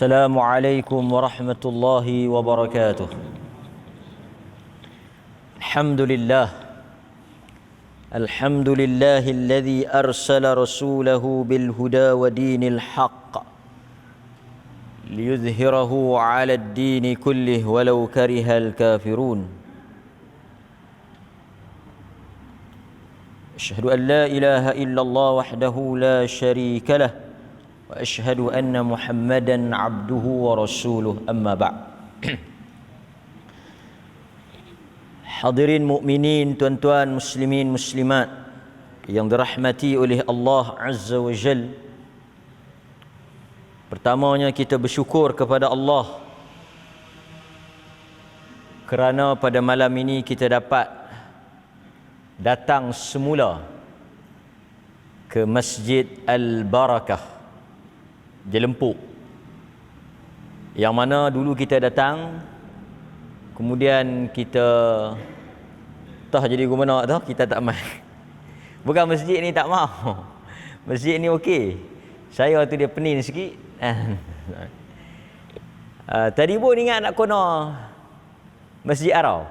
السلام عليكم ورحمة الله وبركاته. الحمد لله الذي أرسل رسوله بالهدى ودين الحق ليظهره على الدين كله ولو كره الكافرون. أشهد أن لا إله إلا الله وحده لا شريك له وأشهد أن محمدا عبده ورسوله. أما بعد. Hadirin mukminin, tuan-tuan muslimin muslimat yang dirahmati oleh Allah Azza wa Jal. Pertamanya kita bersyukur kepada Allah kerana pada malam ini kita dapat datang semula ke Masjid Al-Barakah Jelempuk, yang mana dulu kita datang, kemudian kita tah jadi gubernur tu, kita tak mai. Bukan masjid ni tak mau. Masjid ni okey. Saya tu dia pening sikit. Tadi pun ingat nak kena Masjid Arau.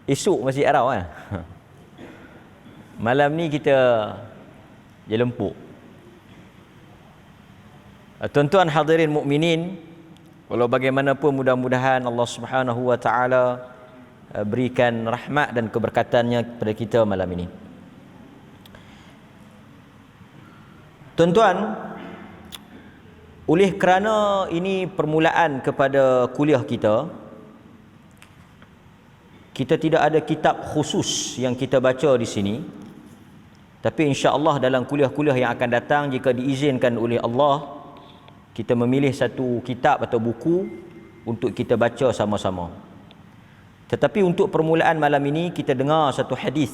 Esok Masjid Arau kan. Malam ni kita Jelempuk. Tuan-tuan hadirin mukminin, walau bagaimanapun mudah-mudahan Allah Subhanahu wa taala berikan rahmat dan keberkatannya kepada kita malam ini. Tuan-tuan, oleh kerana ini permulaan kepada kuliah kita tidak ada kitab khusus yang kita baca di sini. Tapi insya-Allah dalam kuliah-kuliah yang akan datang, jika diizinkan oleh Allah, kita memilih satu kitab atau buku untuk kita baca sama-sama. Tetapi untuk permulaan malam ini, kita dengar satu hadis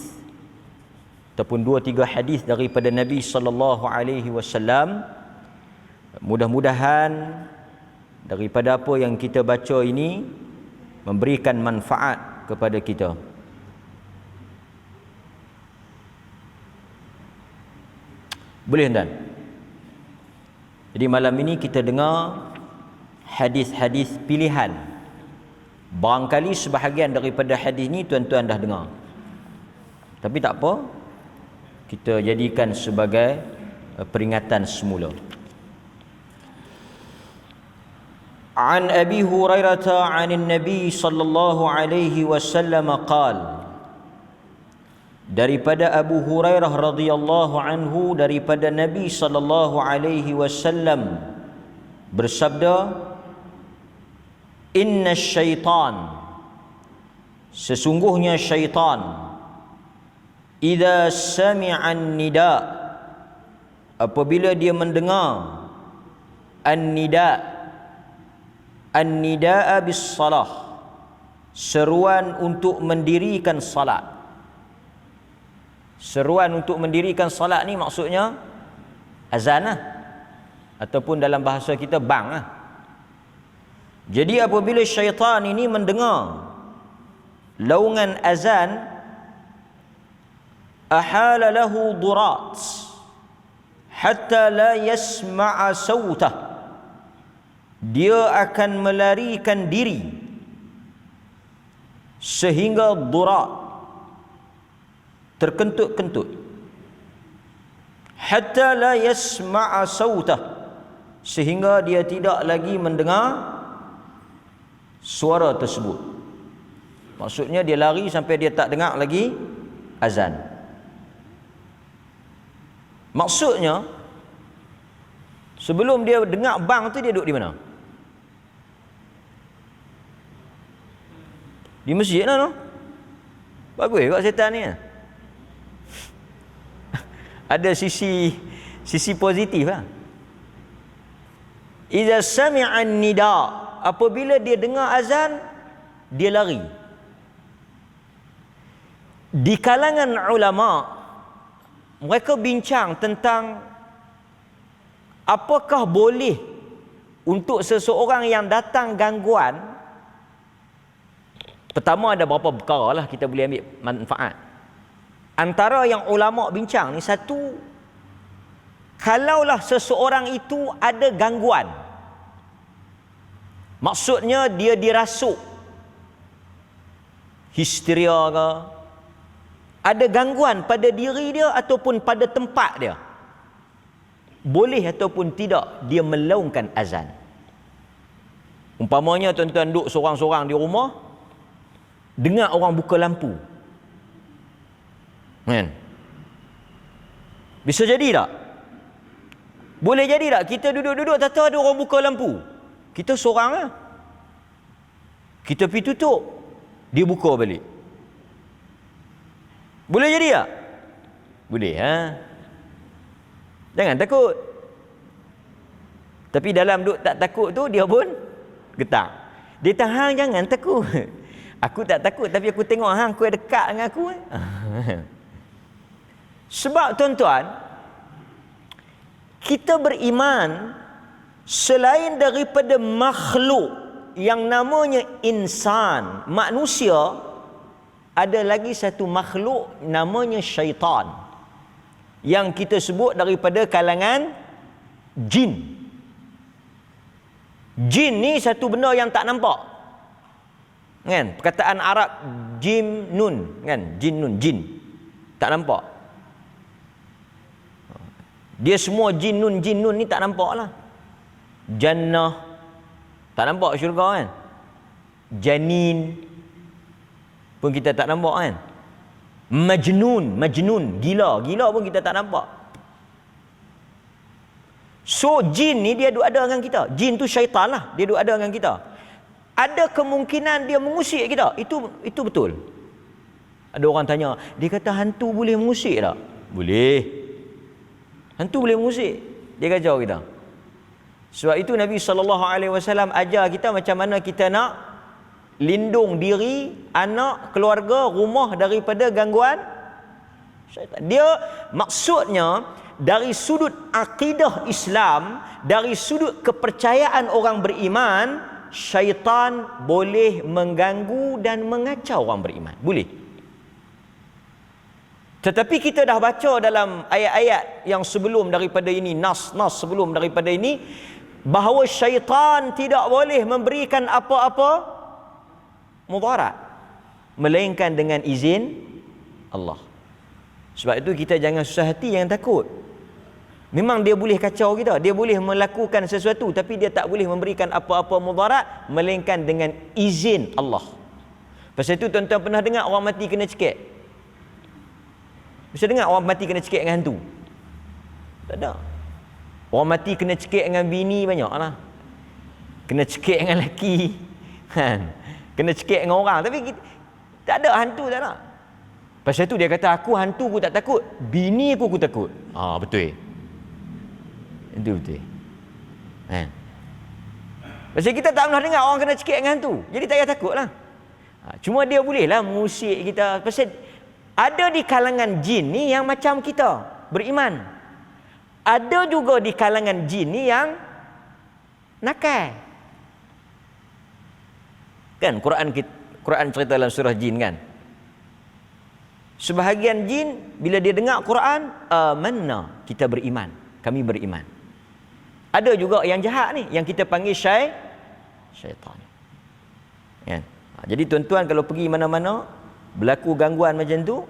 ataupun 2-3 hadis daripada Nabi sallallahu alaihi wasallam. Mudah-mudahan daripada apa yang kita baca ini memberikan manfaat kepada kita. Boleh tuan? Jadi malam ini kita dengar hadis-hadis pilihan. Barangkali sebahagian daripada hadis ni tuan-tuan dah dengar. Tapi tak apa, kita jadikan sebagai peringatan semula. An Abi Hurairah 'anil Nabi sallallahu alaihi wasallam qala, daripada Abu Hurairah radhiyallahu anhu, daripada Nabi sallallahu alaihi wasallam bersabda, inna syaitan, sesungguhnya syaitan, idza sami'a nida, apabila dia mendengar an-nidaa bis salah, seruan untuk mendirikan salat. Seruan untuk mendirikan salat ni maksudnya azan lah, ataupun dalam bahasa kita bang lah. Jadi apabila syaitan ini mendengar laungan azan, ahala lahu durat hatta la yasma'a sawtah, dia akan melarikan diri sehingga durat, terkentut-kentut, hatta la yasma'a sawtah, sehingga dia tidak lagi mendengar suara tersebut. Maksudnya dia lari sampai dia tak dengar lagi azan. Maksudnya sebelum dia dengar bang tu, dia duduk di mana? Di masjid lah, no? Bagus kat setan ni. Ada sisi positif lah. Iza sami'a nida, apabila dia dengar azan, dia lari. Di kalangan ulama, mereka bincang tentang apakah boleh untuk seseorang yang datang gangguan. Pertama, ada beberapa perkara lah kita boleh ambil manfaat. Antara yang ulama bincang ni, satu, kalaulah seseorang itu ada gangguan, Maksudnya dia dirasuk, histeria ke, ada gangguan pada diri dia ataupun pada tempat dia, boleh ataupun tidak dia melaungkan azan. Umpamanya tuan-tuan duduk sorang-sorang di rumah, dengar orang buka lampu, kan? Bisa jadi tak? Boleh jadi tak? Kita duduk-duduk tak tahu ada orang buka lampu, kita sorang lah, kita pergi tutup, dia buka balik. Boleh jadi tak? Boleh, ha? Jangan takut. Tapi dalam duk tak takut tu, dia pun getar. Dia tahan, jangan takut. Aku tak takut, tapi aku tengok hang kau dekat dengan aku. Sebab tuan-tuan, kita beriman selain daripada makhluk yang namanya insan, manusia, ada lagi satu makhluk namanya syaitan, yang kita sebut daripada kalangan jin. Jin ni satu benda yang tak nampak, kan? Perkataan Arab jinnun, kan? Jinnun, jin tak nampak. Dia semua jinnun ni tak nampak lah. Jannah tak nampak syurga, kan? Janin pun kita tak nampak, kan? Majnun, gila pun kita tak nampak. So jin ni dia duk ada dengan kita. Jin tu syaitan lah, dia duk ada dengan kita. Ada kemungkinan dia mengusik kita. Itu betul. Ada orang tanya, dia kata hantu boleh mengusik tak? Boleh. Hantu boleh mengusik, dia kacau kita. Sebab itu Nabi SAW ajar kita macam mana kita nak lindung diri, anak, keluarga, rumah daripada gangguan syaitan. Dia maksudnya dari sudut akidah Islam, dari sudut kepercayaan orang beriman, syaitan boleh mengganggu dan mengacau orang beriman. Boleh. Tetapi kita dah baca dalam ayat-ayat yang sebelum daripada ini, nas sebelum daripada ini, bahawa syaitan tidak boleh memberikan apa-apa mudarat melainkan dengan izin Allah. Sebab itu kita jangan susah hati, jangan takut. Memang dia boleh kacau kita, dia boleh melakukan sesuatu, tapi dia tak boleh memberikan apa-apa mudarat melainkan dengan izin Allah. Pasal itu tuan-tuan pernah dengar orang mati kena cekik? Bisa dengar orang mati kena cekik dengan hantu? Tak ada. Orang mati kena cekik dengan bini banyak lah. Kena cekik dengan lelaki, kan? Kena cekik dengan orang. Tapi tak ada hantu, tak ada. Pasal tu dia kata, aku hantu aku tak takut, bini aku takut. Betul. Itu betul. Kan? Pasal kita tak pernah dengar orang kena cekik dengan hantu, jadi tak payah takut lah. Cuma dia bolehlah mengusik kita. Pasal ada di kalangan jin ni yang macam kita, beriman. Ada juga di kalangan jin ni yang nakal. Kan Quran cerita dalam surah jin, kan? Sebahagian jin bila dia dengar Quran, amanna, kita beriman, kami beriman. Ada juga yang jahat ni, yang kita panggil syaitan. Kan? Jadi tuan-tuan kalau pergi mana-mana berlaku gangguan macam tu,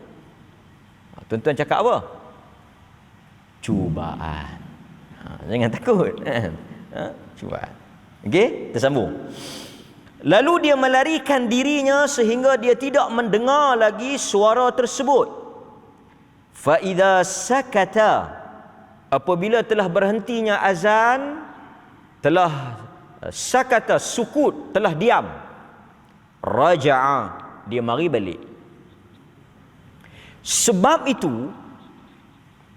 tuan-tuan cakap apa? Cubaan. Jangan takut. Cubaan. Okey, kita sambung. Lalu dia melarikan dirinya sehingga dia tidak mendengar lagi suara tersebut. Fa idza sakata, apabila telah berhentinya azan, telah sakata, sukut, telah diam, raja'a, dia mari balik. Sebab itu,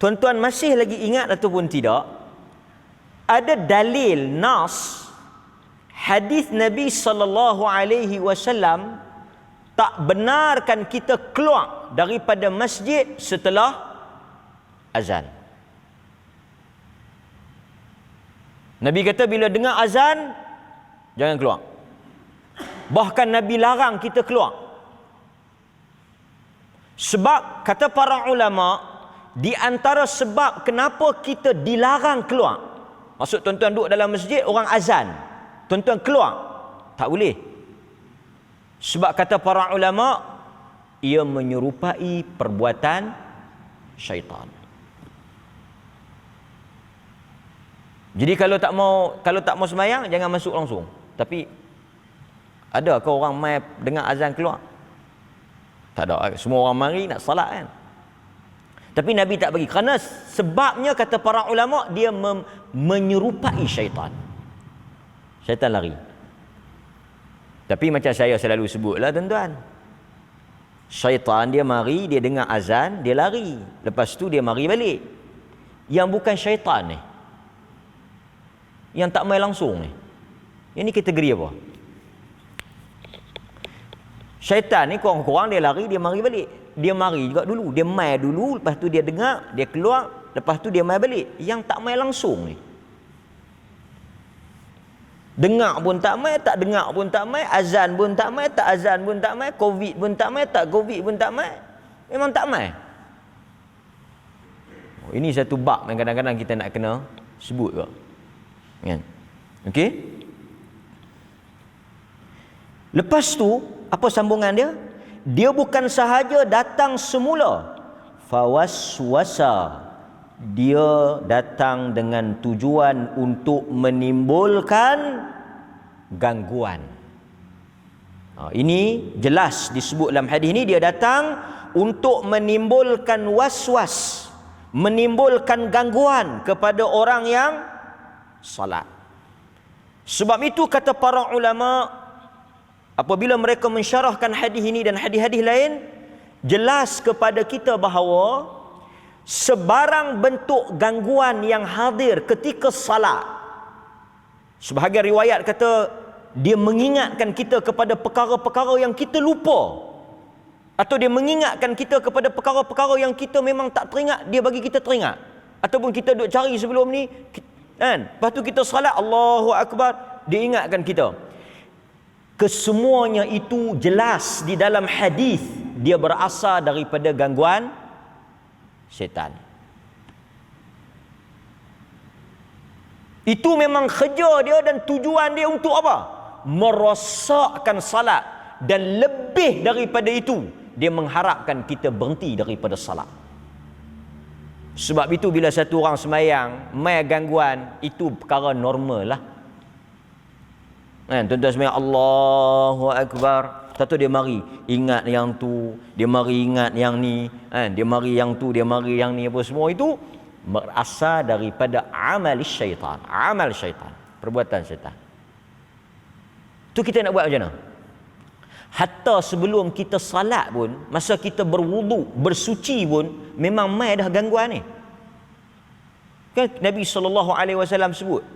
tuan-tuan masih lagi ingat ataupun tidak, ada dalil nas hadis Nabi SAW tak benarkan kita keluar daripada masjid setelah azan. Nabi kata bila dengar azan jangan keluar. Bahkan Nabi larang kita keluar. Sebab kata para ulama, di antara sebab kenapa kita dilarang keluar, maksud tuan-tuan duduk dalam masjid, orang azan, tuan-tuan keluar, Tak boleh. Sebab kata para ulama, ia menyerupai perbuatan syaitan. Jadi kalau tak mau sembahyang, jangan masuk langsung. Tapi ada ke orang mai dengar azan keluar? Tak ada. Semua orang mari nak salat kan. Tapi Nabi tak bagi. Kerana sebabnya kata para ulama, dia menyerupai syaitan. Syaitan lari. Tapi macam saya selalu sebutlah tuan-tuan. Syaitan dia mari, dia dengar azan, dia lari. Lepas tu dia mari balik. Yang bukan syaitan ni, yang tak mai langsung ni, yang ni kategori apa? Syaitan ni kurang-kurang dia lari, dia mari balik. Dia mari juga dulu, dia mai dulu, lepas tu dia dengar, dia keluar, lepas tu dia mai balik. Yang tak mai langsung ni, dengar pun tak mai, tak dengar pun tak mai, azan pun tak mai, tak azan pun tak mai, covid pun tak mai, tak covid pun tak mai, memang tak mai. Ini satu bab yang kadang-kadang kita nak kena sebut juga. Kan? Okey? Lepas tu, apa sambungan dia? Dia bukan sahaja datang semula, fawaswasa. Dia datang dengan tujuan untuk menimbulkan gangguan. Ini jelas disebut dalam hadis ini, dia datang untuk menimbulkan waswas, menimbulkan gangguan kepada orang yang salat. Sebab itu kata para ulama, apabila mereka mensyarahkan hadis ini dan hadis-hadis lain, jelas kepada kita bahawa sebarang bentuk gangguan yang hadir ketika salat, sebahagian riwayat kata dia mengingatkan kita kepada perkara-perkara yang kita lupa, atau dia mengingatkan kita kepada perkara-perkara yang kita memang tak teringat, dia bagi kita teringat. Ataupun kita duk cari sebelum ni kan, lepas tu kita salat Allahu Akbar, dia ingatkan kita. Kesemuanya itu jelas di dalam hadis, dia berasal daripada gangguan syaitan. Itu memang kerja dia dan tujuan dia untuk apa? Merosakkan salat. Dan lebih daripada itu, dia mengharapkan kita berhenti daripada salat. Sebab itu bila satu orang sembahyang mai gangguan, itu perkara normal lah. Kan, tuan-tuan sembahyang Allahu Akbar, satu dia mari ingat yang tu, dia mari ingat yang ni, kan, dia mari yang tu, dia mari yang ni, apa semua itu berasal daripada amal syaitan. Amal syaitan, perbuatan syaitan. Tu kita nak buat macam mana? Hatta sebelum kita salat pun, masa kita berwuduk, bersuci pun, memang mai dah gangguan ni. Kan Nabi SAW sebut,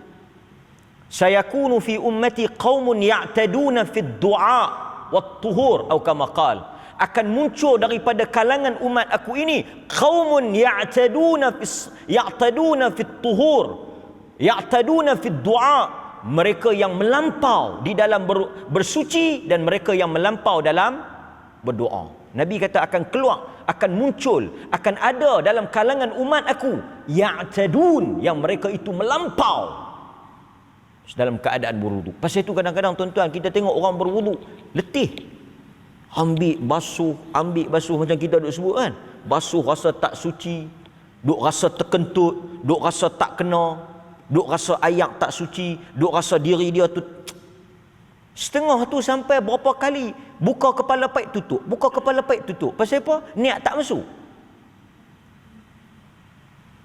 sayakunu fi ummati qaumun ya'taduna fi du'a wat tuhur, atau kama qala, akan muncul daripada kalangan umat aku ini qaumun ya'taduna fi tuhur, ya'taduna fi du'a, mereka yang melampau di dalam bersuci, dan mereka yang melampau dalam berdoa. Nabi kata akan keluar, akan muncul, akan ada dalam kalangan umat aku ya'tadun, yang mereka itu melampau dalam keadaan berwuduk. Pasal itu kadang-kadang tuan-tuan, kita tengok orang berwuduk letih, ambil basuh macam kita duk sebut kan, basuh rasa tak suci, duk rasa terkentut, duk rasa tak kena, duk rasa ayak tak suci, duk rasa diri dia tu setengah tu, sampai berapa kali buka kepala paip tutup, buka kepala paip tutup. Pasal apa? Niat tak masuk.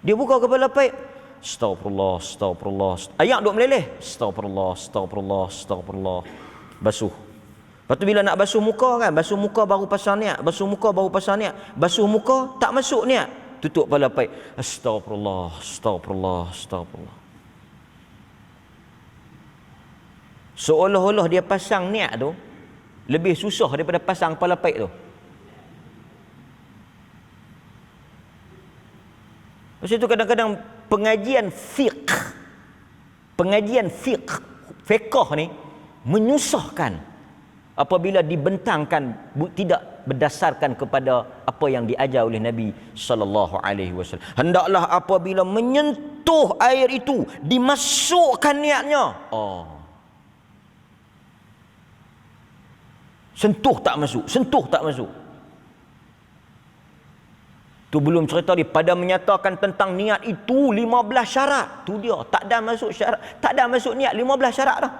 Dia buka kepala paip, astagfirullah, astagfirullah, ayak duk meleleh, astagfirullah, astagfirullah, astagfirullah, basuh. Lepas tu bila nak basuh muka kan, basuh muka baru pasang niat, basuh muka baru pasang niat, basuh muka tak masuk niat, tutup kepala paip, astagfirullah, astagfirullah, astagfirullah. Seolah-olah dia pasang niat tu lebih susah daripada pasang kepala paip tu. Maksud tu kadang-kadang pengajian fiqh ni menyusahkan apabila dibentangkan tidak berdasarkan kepada apa yang diajar oleh Nabi sallallahu alaihi wasallam. Hendaklah apabila menyentuh air itu dimasukkan niatnya. Sentuh tak masuk, sentuh tak masuk. Tu belum cerita dia pada menyatakan tentang niat itu 15 syarat. Tu dia, tak ada masuk syarat, tak ada masuk niat 15 syarat dah.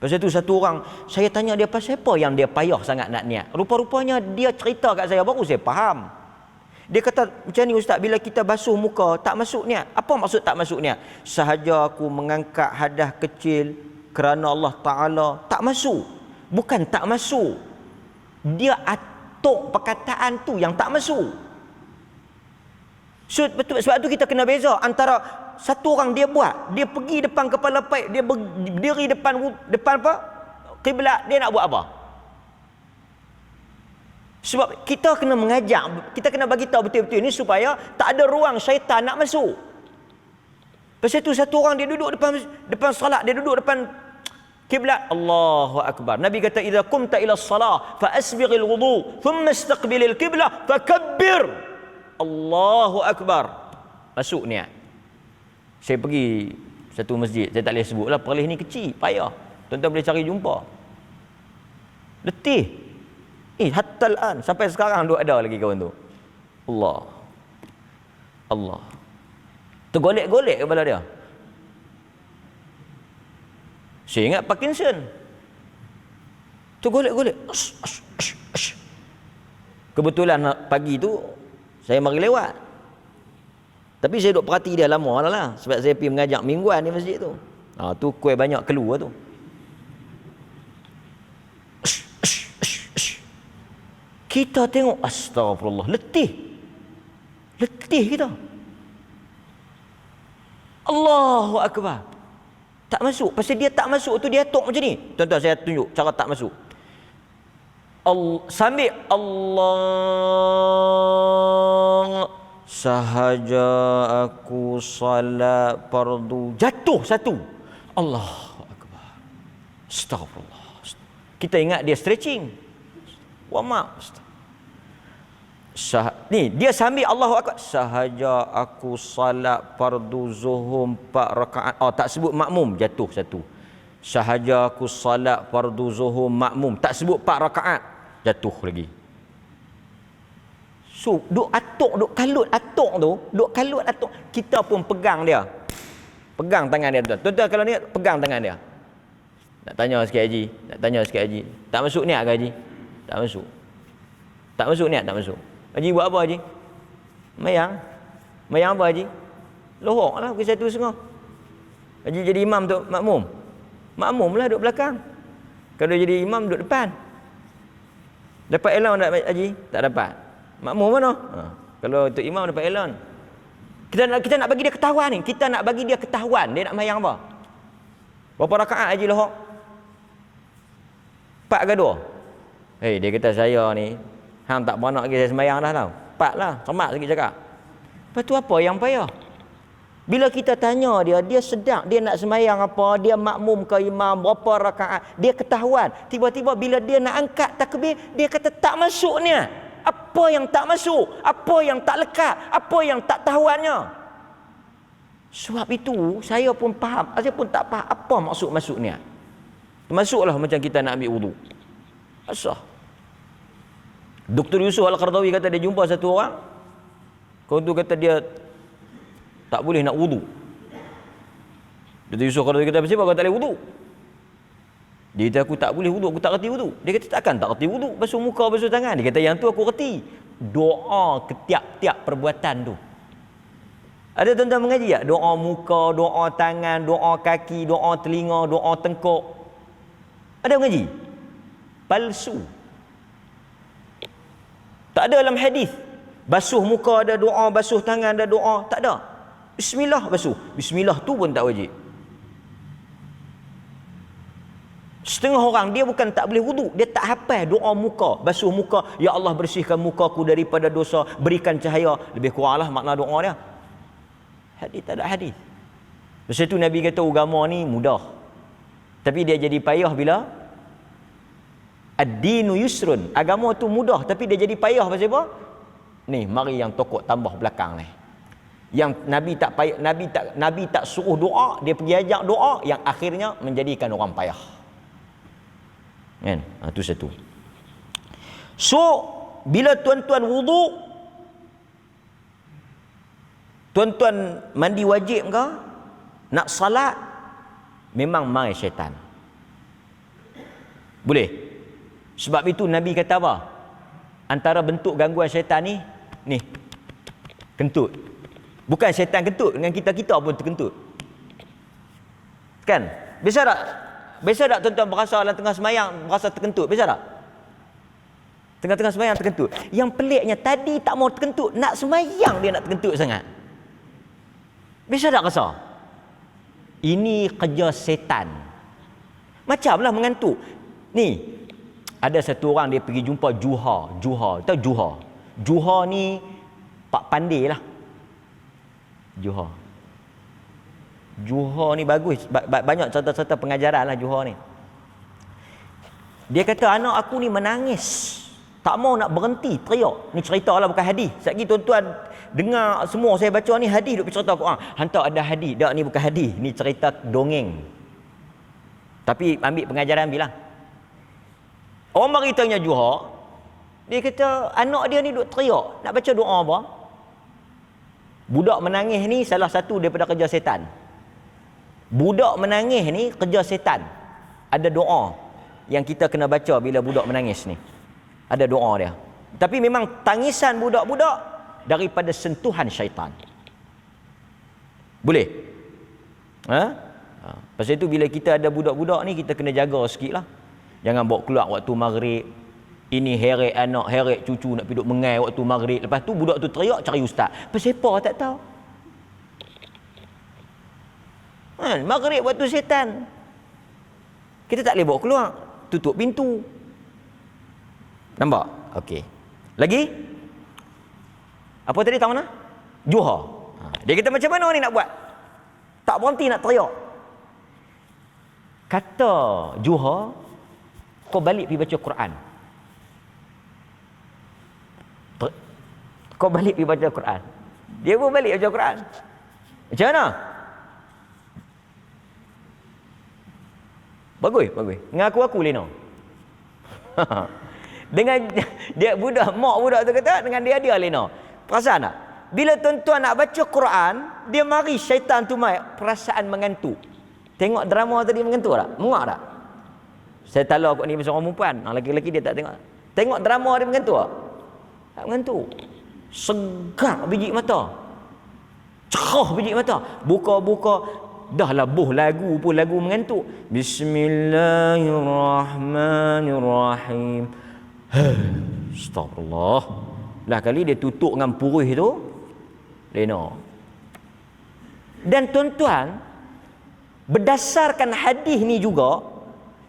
Pasal tu satu orang, saya tanya dia pasal apa yang dia payah sangat nak niat. Rupa-rupanya dia cerita kat saya, baru saya faham. Dia kata, macam ni ustaz, bila kita basuh muka tak masuk niat. Apa maksud tak masuk niat? Sahaja aku mengangkat hadas kecil kerana Allah Ta'ala, tak masuk. Bukan tak masuk, dia atuk perkataan tu yang tak masuk. So, betul, sebab tu kita kena beza antara satu orang dia buat, dia pergi depan kepala paip, dia berdiri depan apa? Kiblat, dia nak buat apa? Sebab kita kena mengajak, kita kena bagi tahu betul-betul ni supaya tak ada ruang syaitan nak masuk. Pasal tu satu orang dia duduk depan solat, dia duduk depan kiblat, Allahu akbar. Nabi kata idza qumta ila as-salah fa asbighil wudu thumma istaqbilil qiblah fakabbir. Allahu akbar. Masuk niat. Saya pergi satu masjid, saya tak boleh sebutlah, perlis ni kecil, payah. Tuan-tuan boleh cari jumpa. Letih. Hatta al-an, sampai sekarang duk ada lagi kawan tu. Allah. Tergolek-golek kepala dia. Saya ingat Parkinson. Tergolek-golek. Kebetulan pagi tu saya mari lewat. Tapi saya duk perhati dia lama lah. Sebab saya pergi mengajak mingguan di masjid tu. Tu kuih banyak keluar tu. Kita tengok, astagfirullah, letih kita. Allahu akbar. Tak masuk. Pasal dia tak masuk tu, dia tok macam ni. Tuan-tuan, saya tunjuk cara tak masuk. Sambil Allah, sahaja aku salat fardu, jatuh satu. Allahu akbar. Astagfirullah. Kita ingat dia stretching. Ni dia sambil Allahu akbar, sahaja aku salat fardu zuhur 4 rakaat. Tak sebut makmum, jatuh satu. Sahaja aku salat fardu zuhur makmum, tak sebut 4 rakaat, jatuh lagi. So duk kalut atuk. Kita pun pegang dia, pegang tangan dia. Tuan-tuan kalau niat pegang tangan dia. Nak tanya sikit haji, tak masuk niat ke haji? Tak masuk niat, tak masuk. Haji buat apa haji? Mayang apa haji? Lohok lah pukul 1.30. Haji jadi imam tu makmum lah duduk belakang. Kalau jadi imam duduk depan. Dapat elon tak haji? Tak dapat. Makmum mana? Kalau untuk imam dapat elon. Kita nak bagi dia ketahuan ni. Kita nak bagi dia ketahuan dia nak mayang apa. Berapa rakaat haji lohok? 4 ke 2? Dia kata saya ni hang tak beranak lagi, saya sembahyang dah tau. 4 lah, cermat sikit cakap. Lepas tu apa yang payah? Bila kita tanya dia sedang, dia nak sembahyang apa, dia makmum ke imam, berapa rakaat, dia ketahuan. Tiba-tiba bila dia nak angkat takbir, dia kata tak masuk niat. Apa yang tak masuk? Apa yang tak lekat? Apa yang tak tahuannya? Sebab itu saya pun faham, saya pun tak faham apa maksud masuk niat. Termasuklah macam kita nak ambil wudu. Asah. Dr. Yusuf Al-Qardawi kata dia jumpa satu orang. Kau tu kata dia tak boleh nak wudu. Dr. Yusuf Al-Qardawi kata, "Kenapa kau tak boleh wudu?" Dia kata, "Aku tak boleh wudu, aku tak reti wudu." Dia kata, "Takkan tak reti wudu? Basuh muka, basuh tangan." Dia kata, "Yang tu aku reti. Doa ketiap-tiap perbuatan tu." Ada tuan-tuan mengaji tak? Doa muka, doa tangan, doa kaki, doa telinga, doa tengkuk. Ada mengaji? Palsu. Tak ada dalam hadis. Basuh muka ada doa, basuh tangan ada doa, tak ada. Bismillah basuh. Bismillah tu pun tak wajib. Setengah orang dia bukan tak boleh wudu, dia tak hafal doa muka, basuh muka, ya Allah bersihkan mukaku daripada dosa, berikan cahaya. Lebih kuranglah makna doa dia. Hadis tak ada hadis. Lepas tu Nabi kata agama ni mudah. Tapi dia jadi payah bila ad-dinu yusrun. Agama tu mudah tapi dia jadi payah pasal apa? Ni mari yang tokok tambah belakang ni. Yang Nabi tak suruh doa, dia pergi ajak doa yang akhirnya menjadikan orang payah. Kan? Itu satu. So, bila tuan-tuan wudu, tuan-tuan mandi wajib ke, nak salat, memang mai syaitan. Boleh? Sebab itu Nabi kata apa? Antara bentuk gangguan syaitan ni kentut. Bukan syaitan kentut, dengan kita pun terkentut. Kan? Biasa tak? Biasa tak tuan-tuan berasa dalam tengah semayang berasa terkentut? Biasa tak? Tengah-tengah semayang terkentut. Yang peliknya tadi tak mau terkentut, nak semayang dia nak terkentut sangat. Biasa tak rasa? Ini kerja setan. Macamlah mengantuk. Ni, ada satu orang dia pergi jumpa Juha. Tahu Juha? Juha ni Pak Pandai lah. Juha ni bagus. Banyak cerita-cerita pengajaran lah Juha ni. Dia kata, anak aku ni menangis. Tak mau nak berhenti, teriak. Ni cerita lah, bukan hadis. Sekali tuan-tuan dengar semua saya baca ni hadis, duk cerita Quran. Hantar ada hadis. Tak, ni bukan hadis. Ni cerita dongeng. Tapi ambil pengajaran bilang. Orang mari tanya Juha. Dia kata, anak dia ni duk teriak. Nak baca doa apa? Budak menangis ni salah satu daripada kerja setan. Budak menangis ni kerja setan. Ada doa yang kita kena baca bila budak menangis ni. Ada doa dia. Tapi memang tangisan budak-budak daripada sentuhan syaitan. Boleh? Pasal itu bila kita ada budak-budak ni, kita kena jaga sikit lah. Jangan bawa keluar waktu maghrib. Ini heret anak, heret cucu nak pergi duduk mengai waktu maghrib. Lepas tu budak tu teriak cari ustaz. Pasal apa tak tahu. Maghrib waktu setan. Kita tak boleh bawa keluar. Tutup pintu. Nampak? Okey. Lagi? Apa tadi tahu mana? Juha. Dia kata macam mana ni nak buat? Tak berhenti nak teriak. Kata Juha, kau balik pergi baca Quran. Kau balik pergi baca Quran. Dia pun balik baca Quran. Macam mana? Bagus. Dengan aku Lino. Dengan dia mak budak tu kata dengan dia Lino. Perasan tak? Bila tuan-tuan nak baca Quran, dia mari syaitan tu mai perasaan mengantuk. Tengok drama tadi mengantuk tak? Muak tak? Saya tahu aku ni pasal orang perempuan. Lelaki-lelaki dia tak tengok. Tengok drama dia mengantuk tak? Tak mengantuk. Segak biji mata. Cerah biji mata. Buka-buka. Dah labuh lagu pun lagu mengantuk. Bismillahirrahmanirrahim. Astagfirullah. Lah kali dia tutup dengan purih tu. Leno. Dan tuan-tuan, berdasarkan hadis ni juga,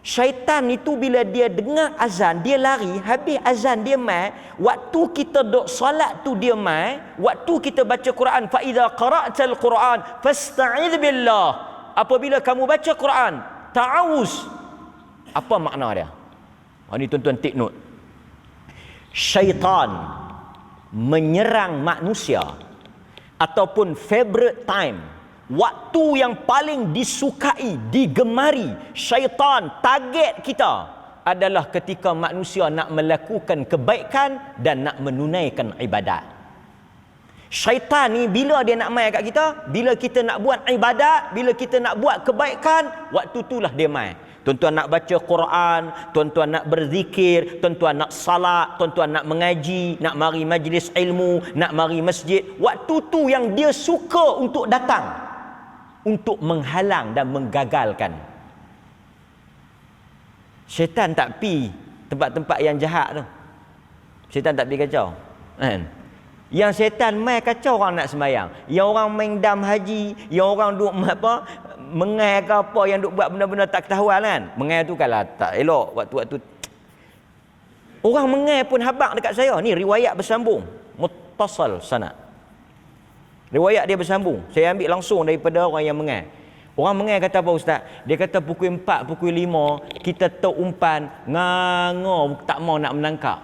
syaitan itu bila dia dengar azan, dia lari. Habis azan dia mai. Waktu kita duk solat tu dia mai. Waktu kita baca Quran, fa idza qara'tal Quran fasta'idz billah. Apabila kamu baca Quran, ta'awuz. Apa makna dia? Ini tuan-tuan take note. Syaitan menyerang manusia ataupun favorite time, waktu yang paling disukai, digemari syaitan target kita adalah ketika manusia nak melakukan kebaikan dan nak menunaikan ibadat. Syaitan ni bila dia nak mai kat kita, bila kita nak buat ibadat, bila kita nak buat kebaikan, waktu itulah dia mai. Tuan-tuan nak baca Quran, tuan-tuan nak berzikir, tuan-tuan nak salat, tuan-tuan nak mengaji, nak mari majlis ilmu, nak mari masjid. Waktu tu yang dia suka untuk datang, untuk menghalang dan menggagalkan. Syaitan tak pi tempat-tempat yang jahat tu. Syaitan tak pi kacau. Kan? Yang syaitan mai kacau orang nak sembahyang. Yang orang main dam haji, yang orang duk mengai ke apa, yang duk buat benda-benda tak ketahuan kan. Mengai tu kalau tak elok waktu-waktu. Orang mengai pun habaq dekat saya. Ni riwayat bersambung. Muttasal sanad. Riwayat dia bersambung. Saya ambil langsung daripada orang yang mengai. Orang mengai kata apa ustaz? Dia kata pukul 4, pukul 5 kita terumpan nganga tak mau nak menangkap.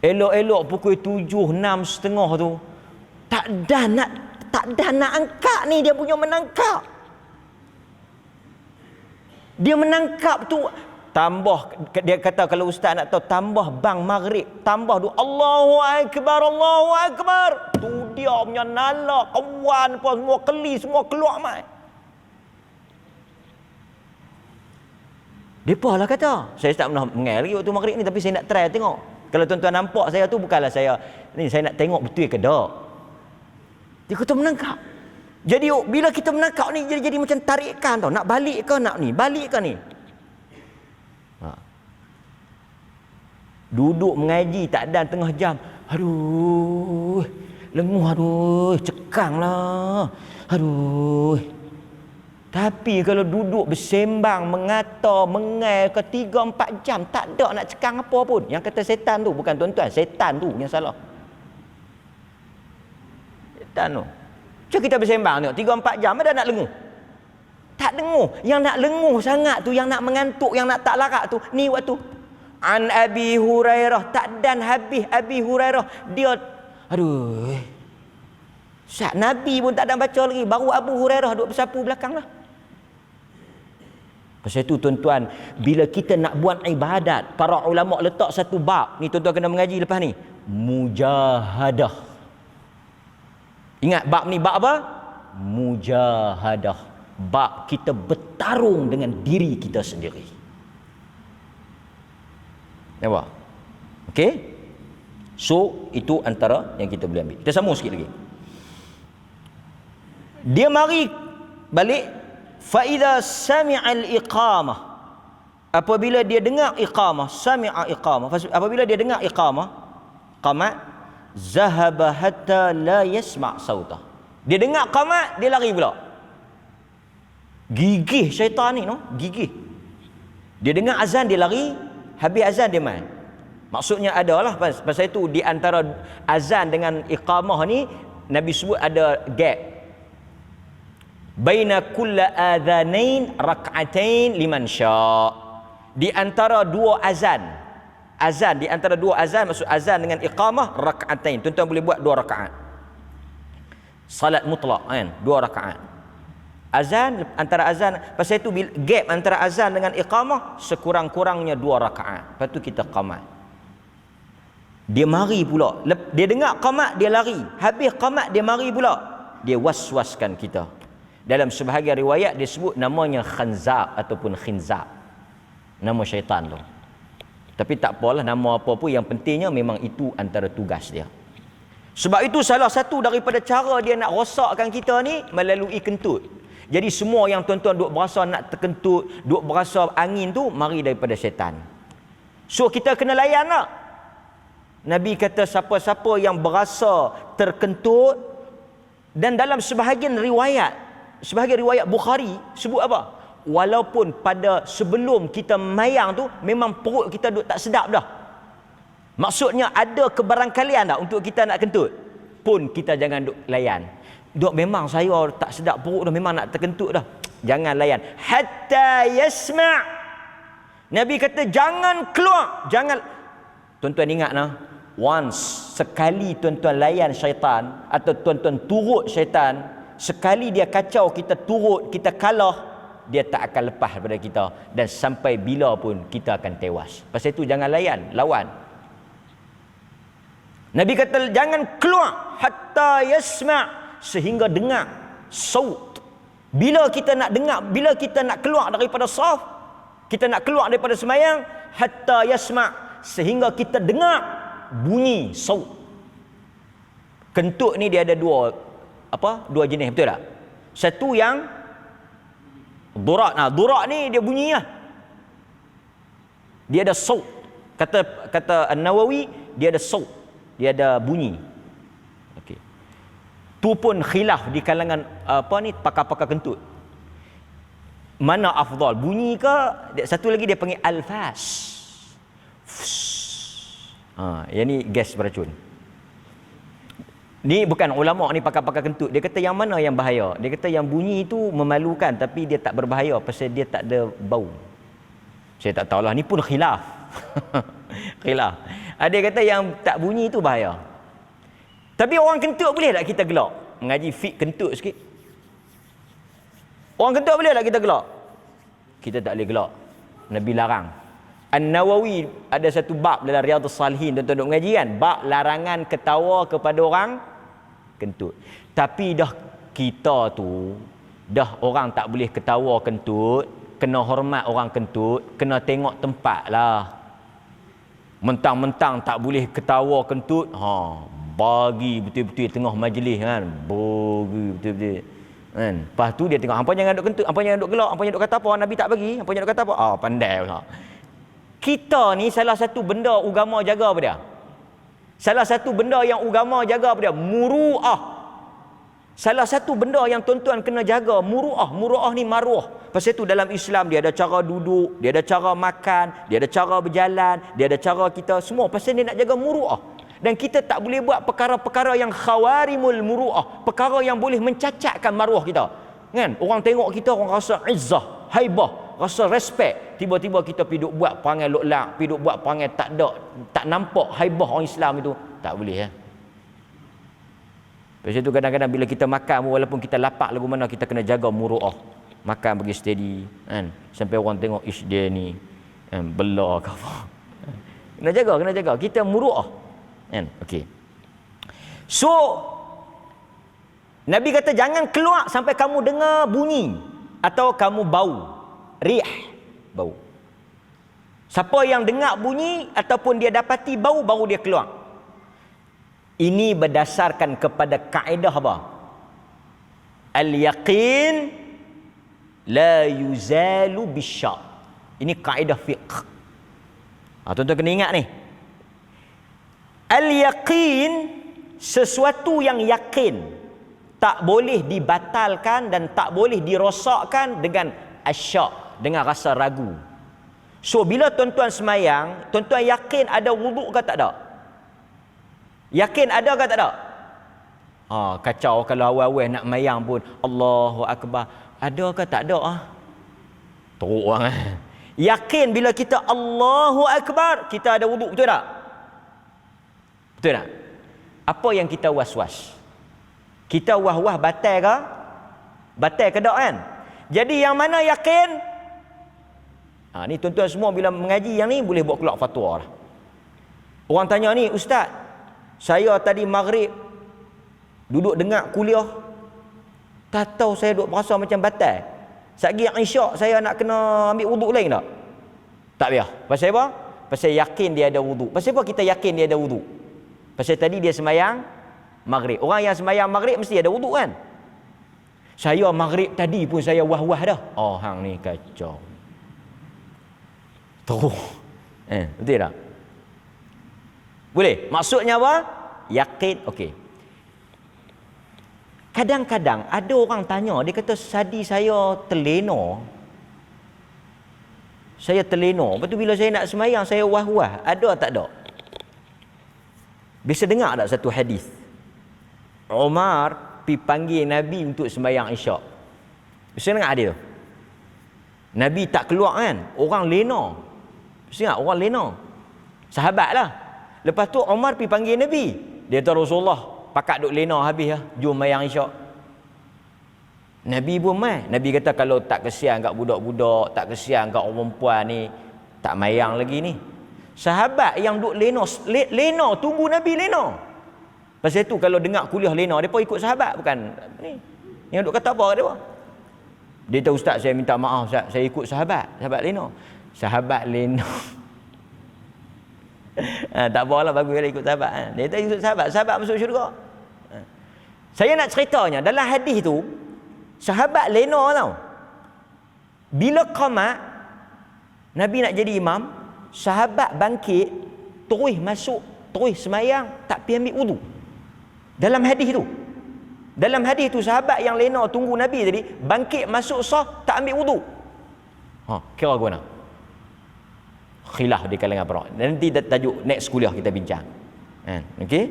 Elok-elok pukul 7, 6.30 tu tak dah nak angkat ni dia punya menangkap. Dia menangkap tu, tambah, dia kata kalau ustaz nak tahu, tambah bang maghrib, tambah tu Allahu Akbar, Allahu Akbar. Tu dia punya nala, kawan pun semua keli, semua keluar mai. Depa lah kata, saya tak pernah mengai lagi waktu maghrib ni, tapi saya nak try tengok. Kalau tuan-tuan nampak saya tu, bukanlah saya ni, saya nak tengok betul ke tak. Dia kata menangkap. Jadi bila kita menangkap ni, jadi macam tarikan tau. Nak balik ke nak ni? Balik ke ni? Duduk mengaji tak ada tengah jam. Aduh, lenguh, aduh, cekang lah. Aduh. Tapi kalau duduk bersembang, mengata, mengai ke 3-4 jam, tak ada nak cekang apa pun. Yang kata setan tu, bukan tuan-tuan, setan tu yang salah. Setan tu. Cuba kita bersembang tengok 3-4 jam, ada nak lenguh? Tak lenguh. Yang nak lenguh sangat tu, yang nak mengantuk, yang nak tak larat tu, ni waktu An Abi Hurairah, tak dan habis Abi Hurairah, dia aduh. Sat Nabi pun tak ada baca lagi, baru Abu Hurairah duduk bersapu belakang lah. Pasal itu tuan-tuan, bila kita nak buat ibadat, para ulama letak satu bab ni, tuan-tuan kena mengaji lepas ni, mujahadah. Ingat bab ni bab apa? Mujahadah. Bab kita bertarung dengan diri kita sendiri. Nampak? Okey? So, itu antara yang kita boleh ambil. Kita sambung sikit lagi. Dia mari balik, fa idza sami'al iqamah. Apabila dia dengar iqamah, sami'a iqamah. Apabila dia dengar iqamah, qamat, zahaba hatta la yasma' sautah. Dia dengar qamat, dia lari pula. Gigih syaitan ni, no? Gigih. Dia dengar azan, dia lari. Habis azan, dia main. Maksudnya adalah, pasal itu di antara azan dengan iqamah ni, Nabi sebut ada gap. Baina kulla adhanain rak'atain liman sya'. Di antara dua azan, azan di antara dua azan, maksud azan dengan iqamah rak'atain. Tuan-tuan boleh buat 2 rakaat. Salat mutlak kan, 2 rakaat. Azan, antara azan, pasal itu gap antara azan dengan iqamah sekurang-kurangnya 2 rakaat. Lepas tu kita qamat. Dia mari pula. Dia dengar qamat, dia lari. Habis qamat, dia mari pula. Dia waswaskan kita. Dalam sebahagian riwayat dia sebut namanya khanzab ataupun khinzab. Nama syaitan tu. Tapi tak apalah nama apa pun, yang pentingnya memang itu antara tugas dia. Sebab itu salah satu daripada cara dia nak rosakkan kita ni melalui kentut. Jadi semua yang tuan-tuan duk berasa nak terkentut, duk berasa angin tu, mari daripada syaitan. So kita kena layan lah. Nabi kata siapa-siapa yang berasa terkentut, dan dalam sebahagian riwayat Bukhari sebut apa? Walaupun pada sebelum kita mayang tu memang perut kita duk tak sedap dah. Maksudnya ada kebarangkalian dah untuk kita nak kentut, pun kita jangan duk layan. Duk memang saya tak sedap perut dah, memang nak terkentut dah. Jangan layan. Hatta yasma'. Nabi kata jangan keluar, jangan. Tuan-tuan ingat nah, once sekali tuan-tuan layan syaitan atau tuan-tuan turut syaitan, sekali dia kacau kita turut, kita kalah, dia tak akan lepas daripada kita, dan sampai bila pun kita akan tewas. Pasal itu jangan layan, lawan. Nabi kata jangan keluar hatta yasma', sehingga dengar saut. Bila kita nak dengar, bila kita nak keluar daripada saf, kita nak keluar daripada semayang, hatta yasma', sehingga kita dengar bunyi saut. Kentut ni dia ada dua jenis, betul tak? Satu yang durat. Nah, durat ni dia bunyi lah. Dia ada saut. Kata An-Nawawi, dia ada saut. Dia ada bunyi. Okey. Tu pun khilaf di kalangan pakar-pakar kentut. Mana afdal? Bunyi ke? Satu lagi dia panggil alfas. Yang ni gas beracun. Ni bukan ulama ni, pakar-pakar kentut. Dia kata yang mana yang bahaya? Dia kata yang bunyi itu memalukan tapi dia tak berbahaya pasal dia tak ada bau. Saya tak tahulah, ni pun khilaf. Khilaf. Ada kata yang tak bunyi itu bahaya. Tapi orang kentut boleh tak kita gelak? Mengaji fiqh kentut sikit. Orang kentut boleh tak kita gelak? kita tak boleh gelak. Nabi larang. An-Nawawi ada satu bab dalam Riyadhus Salihin, tuan-tuan duk mengaji kan, bab larangan ketawa kepada orang kentut. Tapi dah kita tu, dah orang tak boleh ketawa kentut, kena hormat orang kentut, kena tengok tempat lah. Mentang-mentang tak boleh ketawa kentut, bagi betul-betul tengah majlis kan, bagi betul-betul kan. Lepas tu dia tengok, hampa jangan duk kentut, hampa jangan duk gelak, hampa jangan duk kata apa, Nabi tak bagi, hampa jangan duk kata apa. Pandai pula. Kita ni salah satu benda agama jaga apa dia? Salah satu benda yang agama jaga apa dia? Muru'ah. Salah satu benda yang tuan-tuan kena jaga, muru'ah. Muru'ah ni maruah. Pasal tu dalam Islam dia ada cara duduk, dia ada cara makan, dia ada cara berjalan, dia ada cara kita semua. Pasal dia nak jaga muru'ah. Dan kita tak boleh buat perkara-perkara yang khawarimul muru'ah, perkara yang boleh mencacatkan maruah kita. Kan? Orang tengok kita, orang rasa izzah, haibah, rasa respect. Tiba-tiba kita pergi duk buat perangai loklak, pergi duk buat perangai tak nampak haibah orang Islam itu. Tak boleh ya. Pasal tu kadang-kadang bila kita makan, walaupun kita lapar lagu mana, kita kena jaga muru'ah. Makan bagi steady kan, sampai orang tengok ish dia ni belah ke apa. Kena jaga kita muru'ah kan. Okey, so Nabi kata jangan keluar sampai kamu dengar bunyi atau kamu bau rih, bau. Siapa yang dengar bunyi ataupun dia dapati bau, baru dia keluar. Ini berdasarkan kepada kaedah apa? Al-yaqin la yuzalu bisyak. Ini kaedah fiqh. Tuan-tuan kena ingat ni. Al-yaqin, sesuatu yang yakin, tak boleh dibatalkan dan tak boleh dirosakkan dengan asyak, dengan rasa ragu. So bila tuan-tuan semayang, tuan-tuan yakin ada wuduk ke tak ada? Yakin ada ke tak ada? Kacau kalau awal-awal nak mayang pun Allahu Akbar, ada ke tak ada? Teruk orang. Yakin bila kita Allahu Akbar, kita ada wuduk, betul tak? Betul tak? Apa yang kita was-was? Kita wah-wah batal ke? Batal ke tak kan? Jadi yang mana yakin? Ni tuan-tuan semua bila mengaji yang ni boleh buat keluar fatwa lah. Orang tanya ni, Ustaz, saya tadi maghrib duduk dengar kuliah, tak tahu saya duduk berasa macam batal. Satgi isyak saya nak kena ambil wuduk lain tak? Tak payah. Pasal apa? Pasal yakin dia ada wuduk. Pasal apa kita yakin dia ada wuduk? Pasal tadi dia semayang maghrib. Orang yang semayang maghrib mesti ada wuduk kan? Saya maghrib tadi pun saya wah-wah dah. Hang ni kacau. Teruk. Betul tak? Boleh? Maksudnya apa? Yakin. Okey. Kadang-kadang ada orang tanya, dia kata tadi saya terlena. Saya terlena. Lepas tu bila saya nak semayang, saya wah-wah. Ada tak ada? Biasa dengar tak satu hadis? Umar pergi panggil Nabi untuk semayang isyak. Biasa dengar dia? Nabi tak keluar kan? Orang lena. Biasa dengar orang lena. Sahabat lah. Lepas tu Umar pergi panggil Nabi. Dia kata Rasulullah, pakat duk lena habis lah. Jom mayang isyak. Nabi pun mai. Nabi kata kalau tak kesian kat budak-budak, tak kesian kat orang perempuan ni, tak mayang lagi ni. Sahabat yang duk lena, tunggu Nabi lena. Pasal tu kalau dengar kuliah lena, depa ikut sahabat bukan ni. Yang duk kata apa dia? Dia tahu Ustaz, saya minta maaf Ustaz, saya ikut sahabat lena. Sahabat lena. Tak apalah, bagus kalau ikut sahabat. Dia tak ikut sahabat masuk syurga. Saya nak ceritanya dalam hadis tu, sahabat lena tau. Bila qamat Nabi nak jadi imam, sahabat bangkit, terus masuk, terus semayang, tak pergi ambil wudu. Dalam hadis tu sahabat yang lena tunggu Nabi tadi bangkit masuk sah, tak ambil wudu. Kira guna khilaf di kalangan para. Nanti tajuk next kuliah kita bincang. Okey.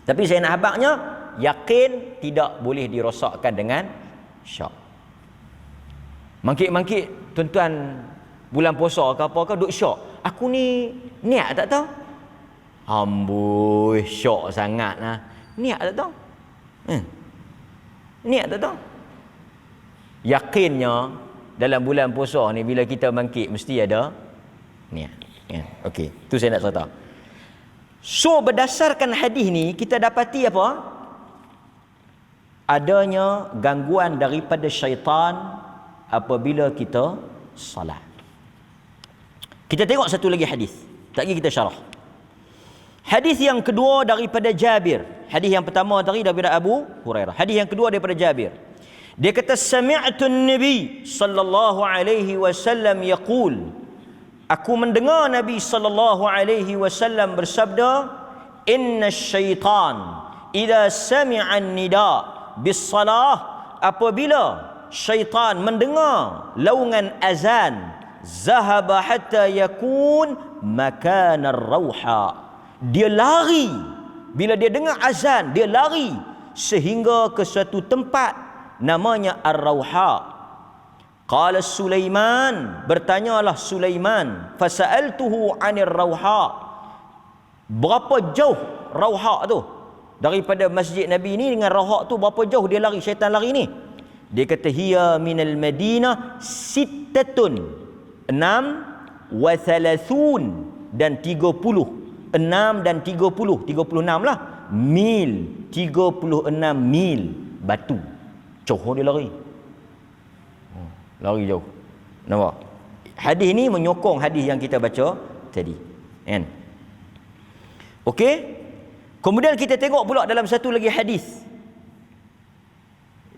Tapi saya nak habaqnya, yakin tidak boleh dirosakkan dengan syak. Mangkit-mangkit tuan-tuan bulan puasa ke apa ke duk syak. Aku ni niat tak tahu. Amboi, syak sangatlah. Niat tak tahu. Niat tak tahu. Yakinnya dalam bulan puasa ni bila kita bangkit mesti ada niat. Ya. Okey, tu saya nak cerita. So berdasarkan hadis ni kita dapati apa? Adanya gangguan daripada syaitan apabila kita salat. Kita tengok satu lagi hadis. Tak lagi kita syarah. Hadis yang kedua daripada Jabir. Hadis yang pertama tadi daripada Abu Hurairah. Hadis yang kedua daripada Jabir. Dia kata sami'tu an-nabi sallallahu alaihi wasallam yaqul, aku mendengar Nabi sallallahu alaihi wasallam bersabda, inna syaitan idza sami'a an-nida bis-salah, apabila syaitan mendengar laungan azan, zahaba hatta yakun makan ar-rauha, dia lari. Bila dia dengar azan, dia lari sehingga ke suatu tempat namanya Ar-Rauha. Qala Sulaiman, bertanyalah Sulaiman, fasa'altuhu 'anir Rauha, berapa jauh Rauha tu daripada masjid Nabi ni dengan Rauha tu, berapa jauh dia lari, syaitan lari ni? Dia kata hiya minal Madinah sittatun, 6 wa 30 dan 30, 6 dan 30, 36 lah mil, 36 mil batu. Jauh dia lari. Lari jauh. Nampak? Hadis ni menyokong hadis yang kita baca tadi. Kan? Okey? Kemudian kita tengok pula dalam satu lagi hadis.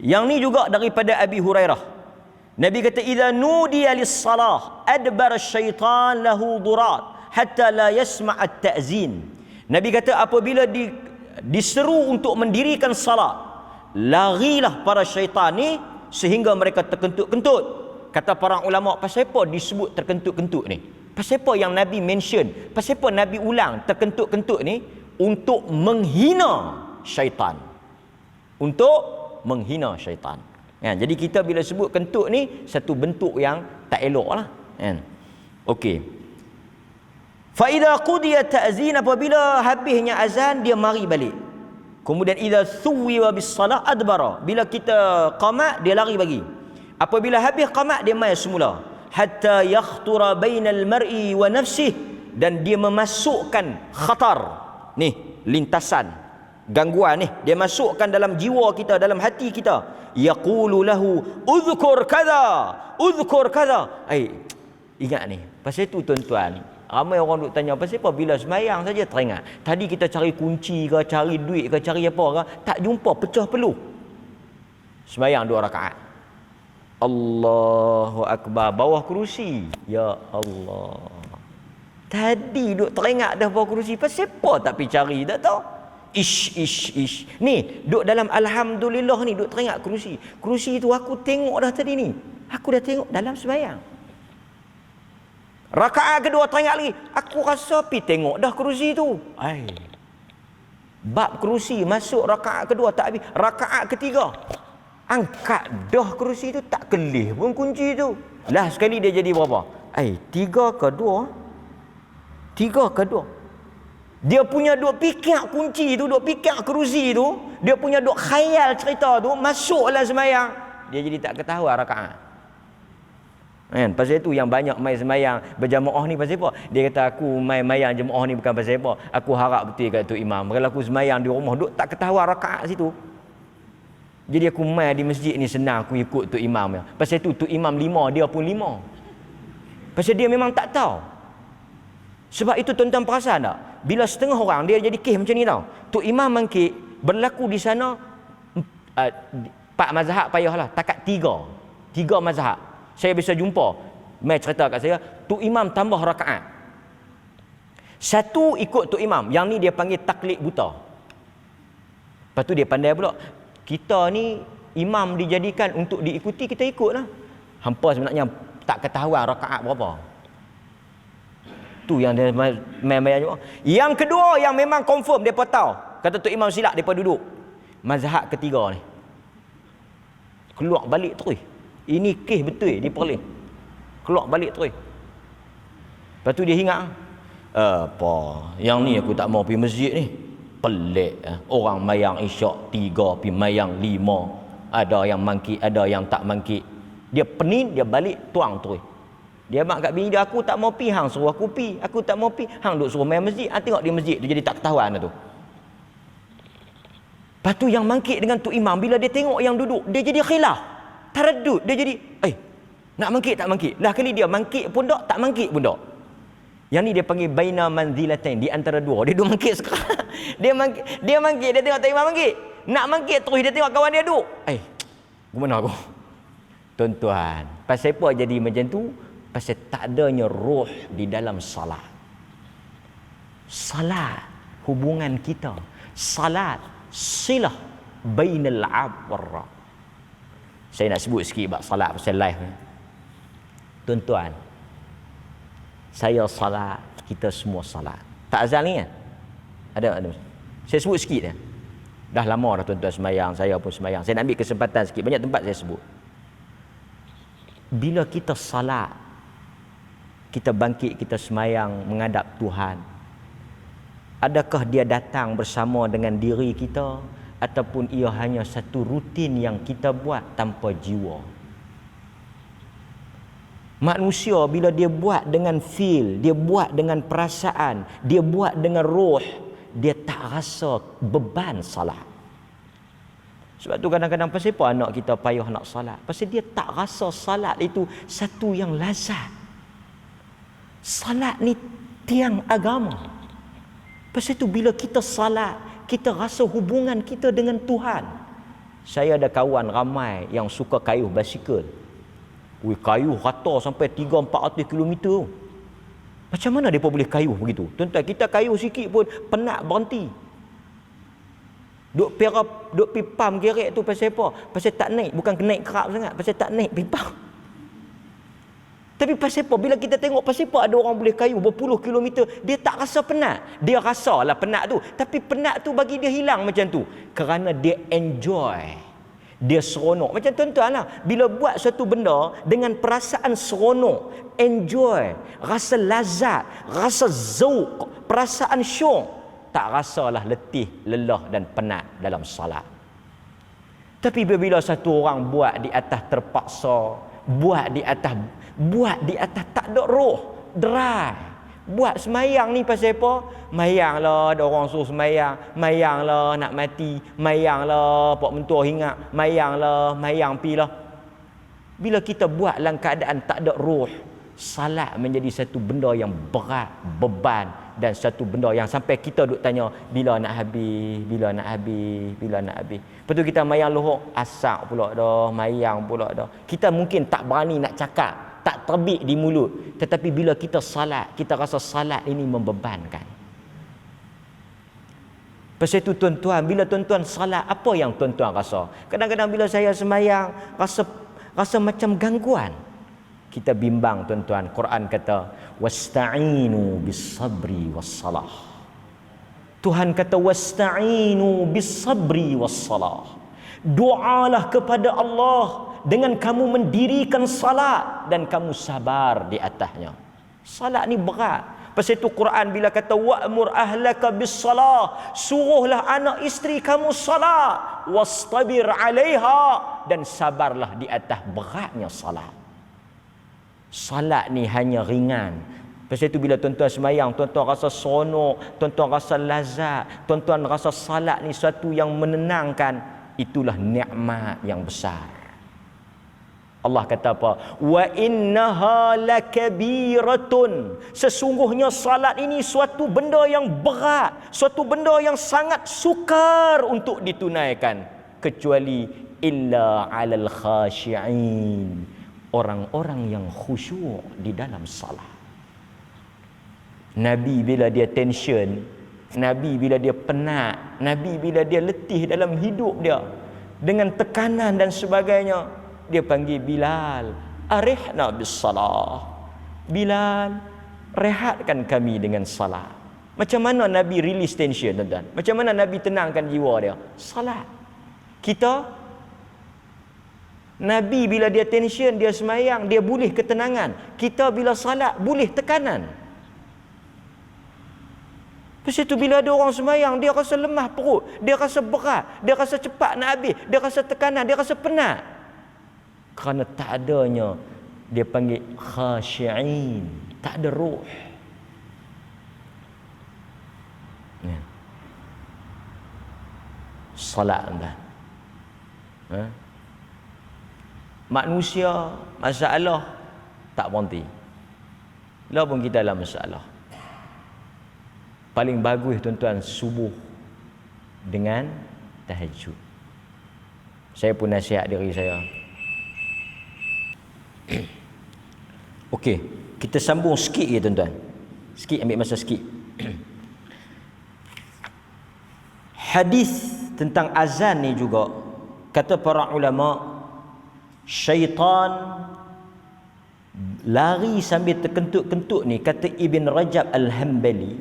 Yang ni juga daripada Abi Hurairah. Nabi kata idza nudiya lis-salah adbara asy-syaitan lahu durat hatta la yasma' at-ta'zin. Nabi kata apabila diseru untuk mendirikan salat, larilah para syaitan ni sehingga mereka terkentut-kentut. Kata para ulama, pasal apa disebut terkentut-kentut ni? Pasal apa yang Nabi mention? Pasal apa Nabi ulang terkentut-kentut ni? Untuk menghina syaitan. Untuk menghina syaitan. Kan? Jadi kita bila sebut kentut ni satu bentuk yang tak elok lah. Kan? Okey. Fa idza qudiya ta'zin, apabila habisnya azan dia mari balik. Kemudian idza thuwiwa bis-salah adbara, bila kita qamat dia lari bagi. Apabila habis qamat dia mai semula. Hatta yakhtura bainal mar'i wa nafsihi, dan dia memasukkan khatar ni, lintasan gangguan ni, dia masukkan dalam jiwa kita, dalam hati kita. Yaqulu lahu udhkur kadza, udhkur kadza. Ingat ni. Pasal tu tuan-tuan, ramai orang duk tanya pasal apa bila semayang saja teringat. Tadi kita cari kunci ke, cari duit ke, cari apa ke, tak jumpa, pecah peluh. Semayang 2 rakaat. Allahu Akbar, bawah kerusi. Ya Allah. Tadi duk teringat dah bawah kerusi, pasal apa tak pergi cari, tak tahu. Ish. Ni, duk dalam alhamdulillah ni duk teringat kerusi. Kerusi tu aku tengok dah tadi ni. Aku dah tengok dalam semayang. Rakaat kedua teringat lagi, aku rasa pergi tengok dah kerusi tu. Bab kerusi masuk rakaat kedua tak habis. Rakaat ketiga angkat dah kerusi tu, tak kelih pun kunci tu. Lah sekali dia jadi berapa? 3 ke 2? 3 ke 2? Dia punya duk fikir kunci tu, duk fikir kerusi tu, dia punya duk khayal cerita tu, masuklah semayang. Dia jadi tak ketahuan rakaat. Kan? Pasal itu yang banyak mai semayang berjamaah ni pasal apa? Dia kata aku mai mayang jemaah ni bukan pasal apa. Aku harap betul kat Tok Imam. Kalau aku semayang di rumah duk tak ketahuan rakaat situ. Jadi aku mai di masjid ni senang aku ikut Tok Imam ya. Pasal itu Tok Imam 5 dia pun 5. Pasal dia memang tak tahu. Sebab itu tuan-tuan perasan tak? Bila setengah orang dia jadi kes macam ni tau. Tok Imam mangkit berlaku di sana 4 mazhab payahlah, takat 3 mazhab. Saya bisa jumpa, mai cerita kat saya, Tok Imam tambah rakaat. Satu ikut Tok Imam, yang ni dia panggil taklid buta. Lepas tu dia pandai pula, kita ni imam dijadikan untuk diikuti, kita ikutlah. Hampa sebenarnya tak ketahuan rakaat berapa. Tu yang dia main-main juga. Yang kedua yang memang confirm depa tahu, kata Tok Imam silap depa duduk. Mazhab ketiga ni. Keluar balik terus. Ini kes betul di Perlis. Keluar balik terus. Lepas tu dia ingat, apa yang ni aku tak mau pergi masjid ni. Pelik. Orang mayang isyak 3, pergi mayang 5. Ada yang mangkit, ada yang tak mangkit. Dia pening, dia balik tuang terus. Dia mak kat bini dia, aku tak mau pi, hang suruh aku pi. Aku tak mau pi, hang duk suruh main masjid. Tengok dia masjid tu jadi tak ketahuan tu. Lepas tu yang mangkit dengan tu imam, bila dia tengok yang duduk, dia jadi khilaf. Taraddud, dia jadi, nak mangkit tak mangkit. Lah kali dia mangkit pun tak mangkit pun tak. Yang ni dia panggil baina manzilatain, di antara dua. Dia duk mangkit sekarang. Dia mangkit, dia tengok tak imam mangkit. Nak mangkit terus dia tengok kawan dia duduk. Gimana aku? Tuan-tuan, pasal apa jadi macam tu? Pasal tak adanya roh di dalam salat. Salat hubungan kita. Salat silah bainal abd war rabb. Saya nak sebut sikit bab salat pasal live ni. Tuan-tuan, saya salat, kita semua salat. Tak azan ni kan? Ada. Saya sebut sikit ya. Dah lama dah tuan-tuan semayang, saya pun semayang. Saya nak ambil kesempatan sikit, banyak tempat saya sebut. Bila kita salat, kita bangkit, kita semayang menghadap Tuhan, adakah dia datang bersama dengan diri kita, ataupun ia hanya satu rutin yang kita buat tanpa jiwa? Manusia bila dia buat dengan feel, dia buat dengan perasaan, dia buat dengan roh, dia tak rasa beban salat. Sebab tu kadang-kadang pasal apa anak kita payah nak salat? Pasal dia tak rasa salat itu satu yang lazat. Salat ni tiang agama. Pasal tu bila kita salat, kita rasa hubungan kita dengan Tuhan. Saya ada kawan ramai yang suka kayuh basikal. Kayuh rata sampai 300-400 km. Macam mana mereka boleh kayuh begitu? Tuan-tuan, kita kayuh sikit pun penat berhenti. Duk pi pam gerek tu pasal apa? Pasal tak naik, bukan naik kerap sangat, pasal tak naik pi pam. Tapi pasal apa? Bila kita tengok pasal apa ada orang boleh kayuh berpuluh kilometer, dia tak rasa penat. Dia rasalah penat tu, tapi penat tu bagi dia hilang macam tu. Kerana dia enjoy. Dia seronok. Macam tuan-tuan lah, bila buat satu benda dengan perasaan seronok, enjoy, rasa lazat, rasa zauq, perasaan syok, tak rasalah letih, lelah dan penat dalam salat. Tapi bila satu orang buat di atas terpaksa, buat di atas tak ada roh, dry. Buat semayang ni pasal apa? Mayanglah ada orang suruh semayang, mayanglah nak mati, mayanglah pak mentua hingat, mayang pilah. Bila kita buat dalam keadaan tak ada roh, salat menjadi satu benda yang berat, beban, dan satu benda yang sampai kita duk tanya bila nak habis. Lepas tu kita mayang lohok, asak pula dah, mayang pula dah. Kita mungkin tak berani nak cakap, tak terbit di mulut, tetapi bila kita salat, kita rasa salat ini membebankan. Pasal itu tuan-tuan, bila tuan-tuan salat, apa yang tuan-tuan rasa? Kadang-kadang bila saya semayang, rasa macam gangguan. Kita bimbang tuan-tuan. Quran kata, wasta'inu bis-sabri was-salah. Tuhan kata, wasta'inu bis-sabri was-salah. Doalah kepada Allah dengan kamu mendirikan salat dan kamu sabar di atasnya. Salat ni berat. Pasal itu Quran bila kata wa'mur ahlaka bis-salah, suruhlah anak isteri kamu salat, wastabir 'alaiha, dan sabarlah di atas beratnya salat. Salat ni hanya ringan. Pasal itu bila tuan-tuan semayang, tuan-tuan rasa seronok, tuan-tuan rasa lazat, tuan-tuan rasa salat ni satu yang menenangkan, itulah nikmat yang besar. Allah kata apa? Wa innaha lakabiratun. Sesungguhnya salat ini suatu benda yang berat, suatu benda yang sangat sukar untuk ditunaikan, kecuali illa 'alal khashi'in, orang-orang yang khusyuk di dalam salat. Nabi bila dia tension, Nabi bila dia penat, Nabi bila dia letih dalam hidup dia dengan tekanan dan sebagainya, dia panggil Bilal, arihna bis salah. Bilal, rehatkan kami dengan salat. Macam mana Nabi release tension, tuan-tuan? Macam mana Nabi tenangkan jiwa dia? Salat. Kita, Nabi bila dia tension, dia semayang, dia boleh ketenangan. Kita bila salat, boleh tekanan. Lepas itu bila ada orang semayang, dia rasa lemah perut, dia rasa berat, dia rasa cepat nak habis, dia rasa tekanan, dia rasa penat. Kerana tak adanya, dia panggil khashi'in, tak ada ruh. Ya. Salat anda. Manusia masalah tak berhenti. Lah pun kita dalam masalah. Paling bagus tuan-tuan subuh dengan tahajud. Saya pun nasihat diri saya. Okey, kita sambung sikit je tuan-tuan. Sikit, ambil masa sikit. Hadis tentang azan ni juga, kata para ulama, syaitan lari sambil terkentut-kentut ni, kata Ibn Rajab Al-Hambali,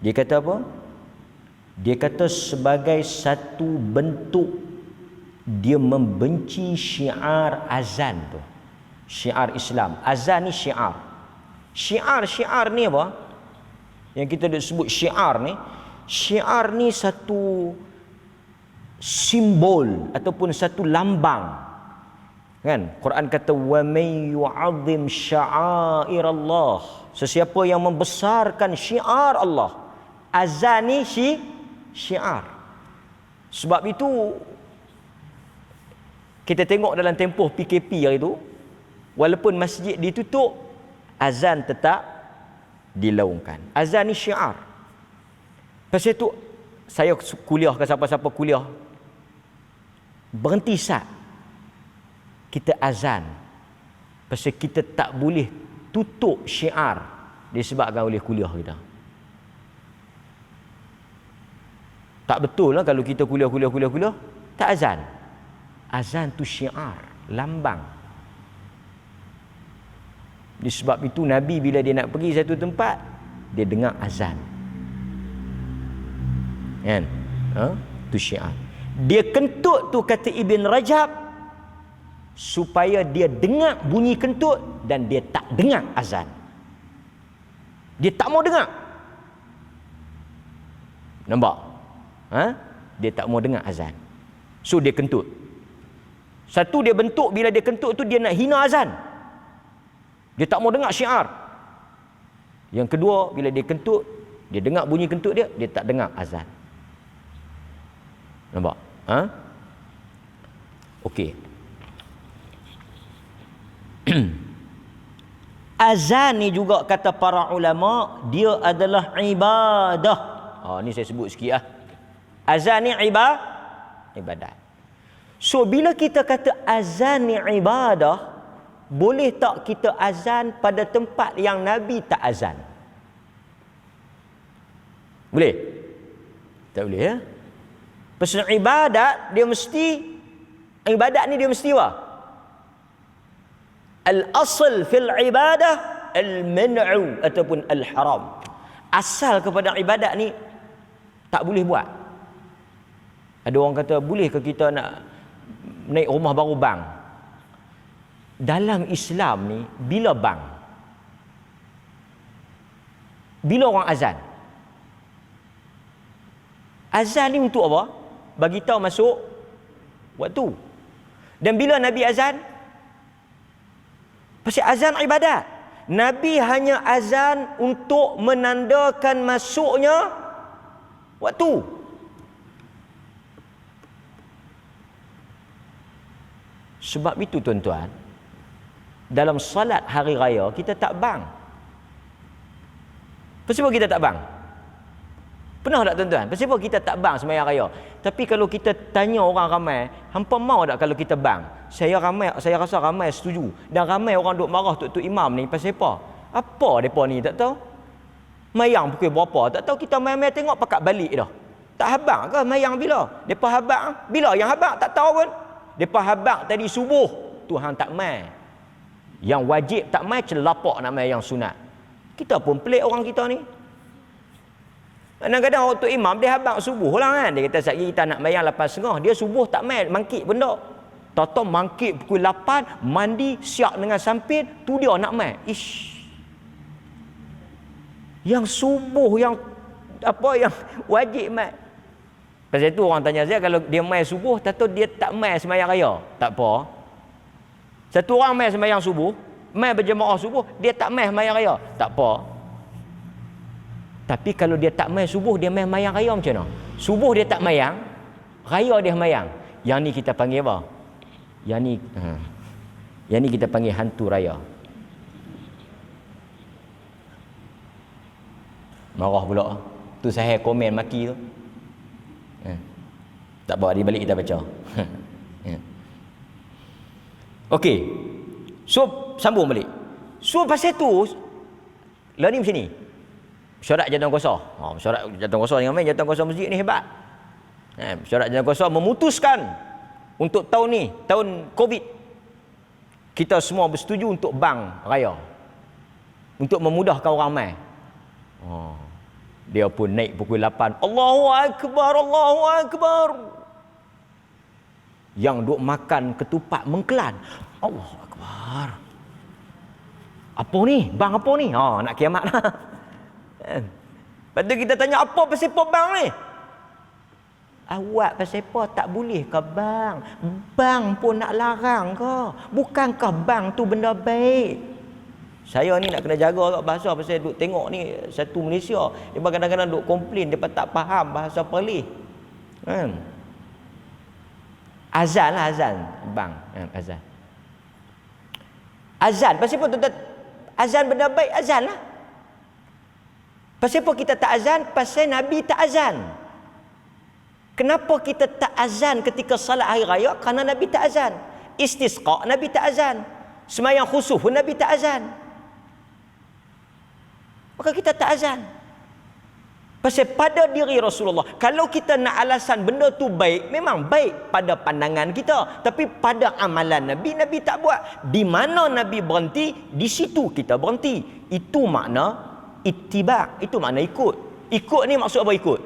dia kata apa? Dia kata sebagai satu bentuk dia membenci syiar azan tu. Syiar Islam. Azan ni syiar. Syiar ni apa? Yang kita dah sebut syiar ni. Syiar ni satu simbol ataupun satu lambang. Kan? Quran kata wa may yu'azzim sya'airallah. Sesiapa yang membesarkan syiar Allah. Azan ni syiar. Sebab itu kita tengok dalam tempoh PKP hari tu, walaupun masjid ditutup, azan tetap dilaungkan. Azan ni syiar. Pasal tu saya kuliah ke siapa-siapa kuliah, berhenti sat kita azan. Pasal kita tak boleh tutup syiar disebabkan oleh kuliah kita. Tak betul lah kalau kita kuliah tak azan. Azan tu syiar, lambang. Disebab itu Nabi bila dia nak pergi satu tempat, dia dengar azan. Kan? Tu syiar. Dia kentut tu, kata Ibn Rajab, supaya dia dengar bunyi kentut dan dia tak dengar azan. Dia tak mau dengar. Nampak? Dia tak mau dengar azan. So dia kentut. Satu, dia bentuk bila dia kentut tu dia nak hina azan. Dia tak mau dengar syiar. Yang kedua, bila dia kentut, dia dengar bunyi kentut dia tak dengar azan. Nampak? Okey. Azan ni juga kata para ulama, dia adalah ibadah. Ni saya sebut sikit lah. Azan ni ibadat. So bila kita kata azan ni ibadah, boleh tak kita azan pada tempat yang Nabi tak azan? Boleh? Tak boleh ya? Pasal ibadat dia mesti, ibadat ni dia mesti apa? Al-asl fil ibadah al-man'u ataupun al-haram. Asal kepada ibadat ni tak boleh buat. Ada orang kata, boleh ke kita nak naik rumah baru bang? Dalam Islam ni, bila bang? Bila orang azan? Azan ni untuk apa? Bagi tahu masuk waktu. Dan bila Nabi azan? Pasal azan ibadat. Nabi hanya azan untuk menandakan masuknya waktu. Sebab itu tuan-tuan, dalam salat hari raya kita tak bang. Kenapa kita tak bang? Pernah tak tuan-tuan? Kenapa kita tak bang sembahyang raya? Tapi kalau kita tanya orang ramai, hampa mau tak kalau kita bang? Saya rasa ramai setuju. Dan ramai orang duk marah tok imam ni pasal apa? Apa depa ni tak tahu? Mayang pukul berapa? Tak tahu, kita mai-mai tengok pakat balik dah. Tak habaq ke mayang bila? Depa habaq bila yang habaq tak tahu pun. Depa habaq tadi subuh, Tuhan tak mai. Yang wajib tak mai, celapak nak mai yang sunat. Kita pun pelik orang kita ni. Kadang-kadang waktu imam dia habaq subuh lah kan. Dia kata sekali kita nak mayang 8.30, dia subuh tak mai, mangkit pun tak. Tahu mangkit pukul 8, mandi, siap dengan sampin, tu dia nak mai. Ish. Yang subuh, yang wajib mai. Pasal itu orang tanya saya, kalau dia mai subuh, tahu dia tak mai sembahyang raya. Tak apa. Satu orang mai sembahyang subuh, mai berjemaah subuh, dia tak mai sembahyang raya, tak apa. Tapi kalau dia tak mai subuh, dia mai sembahyang raya macam mana? Subuh dia tak sembahyang, raya dia sembahyang. Yang ni kita panggil apa? Yang ni kita panggil hantu raya. Marah pula. Tu saya komen maki tu. Tak apa, di balik kita baca. Okey. So sambung balik. So pasal tu lah ni macam ni. Mesyuarat jawatan kuasa. Mesyuarat jawatan kuasa dengan main jawatan kuasa masjid ni hebat. Mesyuarat jawatan kuasa memutuskan untuk tahun ni, tahun Covid, kita semua bersetuju untuk bang raya. Untuk memudahkan orang mai. Dia pun naik pukul 8. Allahu Akbar, Allahu Akbar. Yang duk makan ketupat mengkelan. Allahu Akbar. Apa ni? Bang apa ni? Nak kiamat lah. Lepas tu kita tanya, apa pasal apa bang ni? Awak pasal apa tak boleh ke bang? Bang pun nak larang ke? Bukankah bang tu benda baik? Saya ni nak kena jaga kat bahasa pasal duk tengok ni satu Malaysia. Dia kadang-kadang duk komplain dia tak faham bahasa Perlis. Azan lah azan. Bang, azan. Azan, pasal apa tuan-tuan? Azan benda baik, azan lah. Pasal apa kita tak azan? Pasal Nabi tak azan. Kenapa kita tak azan ketika salat hari raya? Kerana Nabi tak azan. Istisqa, Nabi tak azan. Sembahyang khusuf pun Nabi tak azan. Maka kita tak azan. Pasal pada diri Rasulullah, kalau kita nak alasan benda tu baik, memang baik pada pandangan kita. Tapi pada amalan Nabi, Nabi tak buat. Di mana Nabi berhenti, di situ kita berhenti. Itu makna ittiba'. Itu makna ikut. Ikut ni maksud apa ikut?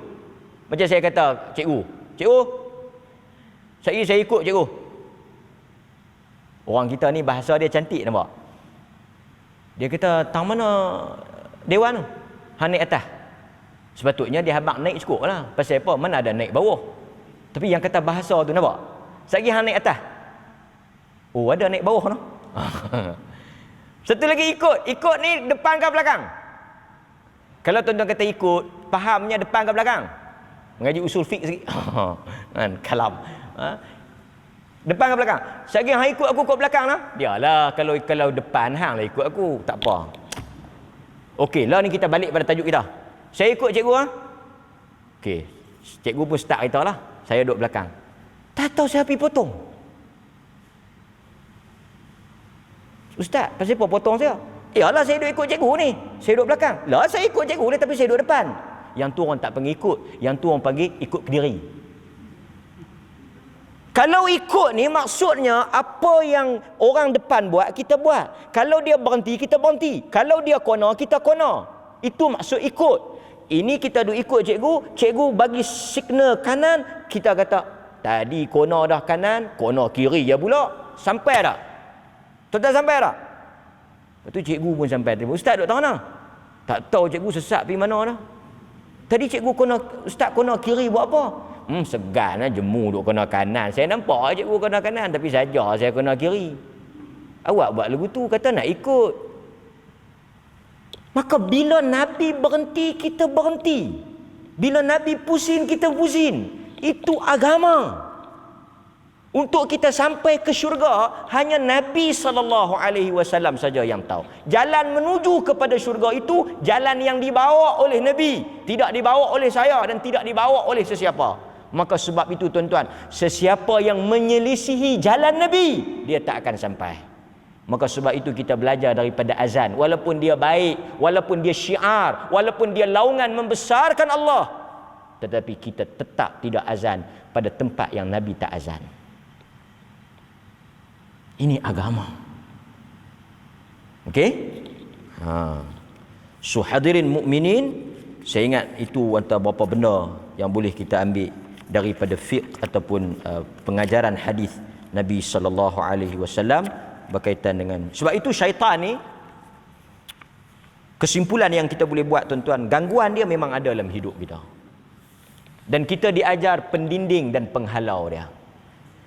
Macam saya kata, cikgu, saya ikut cikgu. Orang kita ni bahasa dia cantik nampak. Dia kata, tang mana dewan tu? Hang naik atas. Sepatutnya dia habang naik cukup lah. Pasal apa? Mana ada naik bawah. Tapi yang kata bahasa tu nampak? Sekali hang naik atas. Oh, ada naik bawah tu. Satu lagi ikut. Ikut ni depan ke belakang? Kalau tuan-tuan kata ikut, fahamnya depan ke belakang? Mengaji usul fiqh sikit. Kalam. Depan ke belakang? Sekali hang ikut aku kat belakang lah. Biarlah kalau depan hang lah ikut aku, tak apa. Okey, lah ni kita balik pada tajuk kita. Saya ikut cikgu ah. Okey, cikgu pun start kita lah. Saya duduk belakang. Tak tahu saya pergi potong. Ustaz, pasal apa potong saya? Yalah saya duduk ikut cikgu ni. Saya duduk belakang. Lah saya ikut cikgu ni tapi saya duduk depan. Yang tu orang tak panggil ikut. Yang tu orang panggil ikut ke diri. Kalau ikut ni maksudnya apa yang orang depan buat, kita buat. Kalau dia berhenti, kita berhenti. Kalau dia kona, kita kona. Itu maksud ikut. Ini kita duk ikut cikgu bagi signal kanan, kita kata, tadi kona dah kanan, kona kiri je pula. Sampai dah. Tuan-tuan sampai dah? Lepas tu cikgu pun sampai. Ustaz duk tahu mana? Tak tahu cikgu sesat pergi mana dah. Tadi cikgu ustaz kona kiri buat apa? Segan lah jemu duk kena kanan. Saya nampak cikgu kena kanan tapi saja saya kena kiri. Awak buat lagu tu kata nak ikut. Maka bila Nabi berhenti, kita berhenti. Bila Nabi pusing, kita pusing. Itu agama. Untuk kita sampai ke syurga, hanya Nabi SAW saja yang tahu. Jalan menuju kepada syurga itu, jalan yang dibawa oleh Nabi. Tidak dibawa oleh saya dan tidak dibawa oleh sesiapa. Maka sebab itu tuan-tuan, sesiapa yang menyelisihi jalan Nabi, dia tak akan sampai. Maka sebab itu kita belajar daripada azan. Walaupun dia baik, walaupun dia syiar, walaupun dia laungan membesarkan Allah, tetapi kita tetap tidak azan pada tempat yang Nabi tak azan. Ini agama. Okey? So hadirin mukminin, saya ingat itu antara beberapa benda yang boleh kita ambil daripada fiqh ataupun pengajaran hadis Nabi sallallahu alaihi wasallam berkaitan dengan, sebab itu syaitan ni, kesimpulan yang kita boleh buat tuan-tuan, gangguan dia memang ada dalam hidup kita. Dan kita diajar pendinding dan penghalau dia.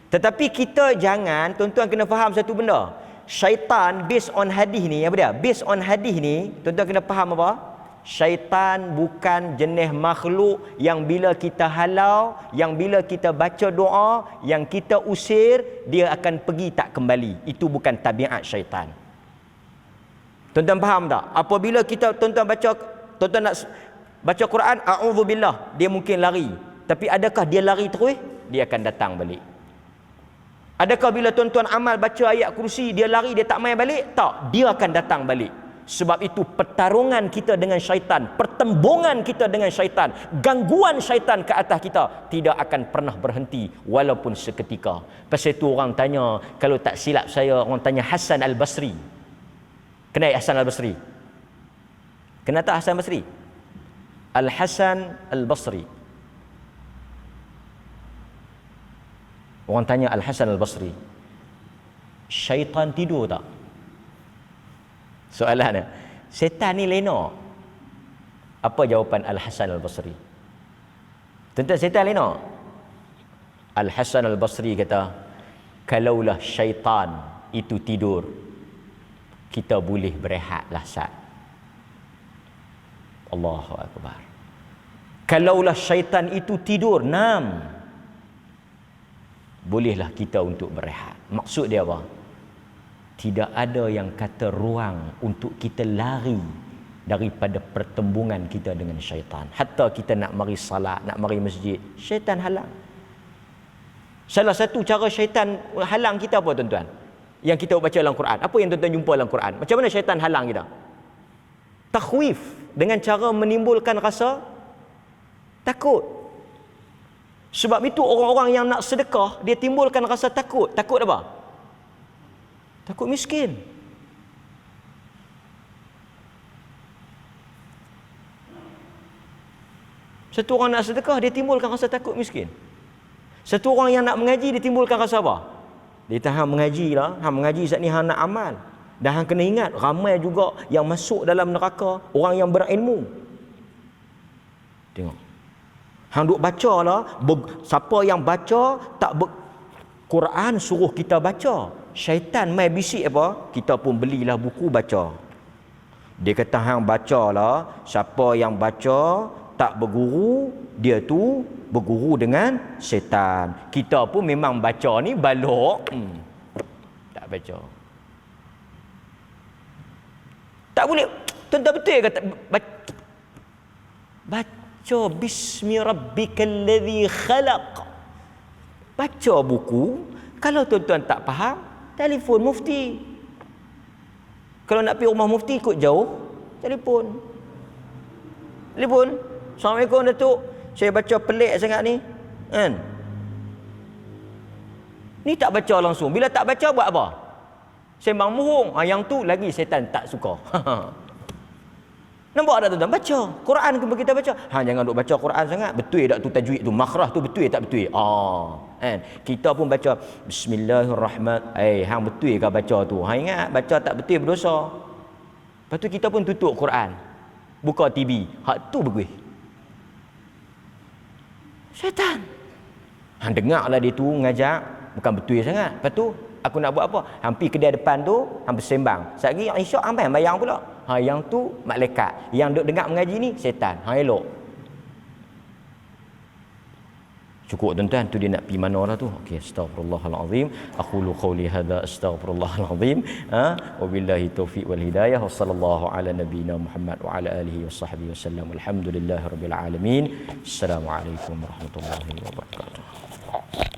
Tetapi kita jangan, tuan-tuan kena faham satu benda. syaitan based on hadis ni, apa dia? Based on hadis ni, tuan-tuan kena faham apa? Syaitan bukan jenis makhluk yang bila kita halau, yang bila kita baca doa, yang kita usir, dia akan pergi tak kembali. Itu bukan tabiat syaitan. Tuan-tuan faham tak? Apabila kita tuan-tuan nak baca Quran, a'udzubillah, dia mungkin lari. Tapi adakah dia lari terus? Dia akan datang balik. Adakah bila tuan-tuan amal baca ayat kursi, dia lari, dia tak main balik? Tak, dia akan datang balik. Sebab itu pertarungan kita dengan syaitan, pertembungan kita dengan syaitan, gangguan syaitan ke atas kita tidak akan pernah berhenti walaupun seketika. Pasal itu orang tanya, kalau tak silap saya, orang tanya Hasan Al-Basri. Kenal Hasan Al-Basri? Kenal tak Hasan Al-Basri? Al-Hasan Al-Basri. Orang tanya Al-Hasan Al-Basri, syaitan tidur tak? Soalannya, setan ni lena. Apa jawapan Al-Hasan Al-Basri? Tentang setan lena. Al-Hasan Al-Basri kata, kalaulah syaitan itu tidur, kita boleh berehatlah sat. Allahu Akbar. Kalaulah syaitan itu tidur, bolehlah kita untuk berehat. Maksud dia apa? Tidak ada yang kata ruang untuk kita lari daripada pertembungan kita dengan syaitan. Hatta kita nak mari salat, nak mari masjid, syaitan halang. Salah satu cara syaitan halang kita apa tuan-tuan? Yang kita baca dalam Quran. Apa yang tuan-tuan jumpa dalam Quran? Macam mana syaitan halang kita? Takhwif, dengan cara menimbulkan rasa takut. Sebab itu orang-orang yang nak sedekah, dia timbulkan rasa takut. Takut apa? Takut miskin. Satu orang nak sedekah, dia timbulkan rasa takut miskin. Satu orang yang nak mengaji, dia timbulkan rasa apa? Dia tahan mengaji lah. Hang mengaji saat ni hang nak amal. Dan hang kena ingat, ramai juga yang masuk dalam neraka, orang yang berilmu. Tengok. Hang duk baca lah. Siapa yang baca, Quran suruh kita baca. Syaitan mai bisik apa? Kita pun belilah buku baca. Dia kata hang bacalah, siapa yang baca tak berguru, dia tu berguru dengan syaitan. Kita pun memang baca ni balok, tak baca. Tak boleh. Tuan-tuan betul kata baca bismi rabbikal ladzi khalaq. Baca buku. Kalau tuan-tuan tak faham, telefon mufti. Kalau nak pergi rumah mufti ikut jauh, telefon. Assalamualaikum Datuk, saya baca pelik sangat ni. Kan? Ni tak baca langsung. Bila tak baca buat apa? Sembang muhung. Yang tu lagi syaitan tak suka. Nampak tak tuan-tuan? Baca Quran kita baca. Jangan duk baca Quran sangat. Betul tak tu tajwid tu? Makhraj tu betul tak betul? Kan? Kita pun baca Bismillahirrahmanirrahim. Hang betul ke baca tu? Ingat baca tak betul berdosa. Lepas tu kita pun tutup Quran. Buka TV. Hak tu bagus. Syaitan. Hang dengarlah dia tu ngajak, bukan betul sangat. Lepas tu aku nak buat apa? Hampir kedai depan tu, hampir sembang. Sekejap lagi insya' ambil bayang pula. Yang tu malaikat. Yang duk dengar mengaji ni syaitan. Elok. Cukup tuan-tuan, tu dia nak pergi mana lah tu. Okey, astaghfirullahalazim. Aqulu qawli hadza astaghfirullahalazim. Wabillahi taufiq wal hidayah. Wa sallallahu ala nabiyyina Muhammad wa ala alihi washabbihi wasallam. Alhamdulillahirabbil alamin. Assalamualaikum warahmatullahi wabarakatuh.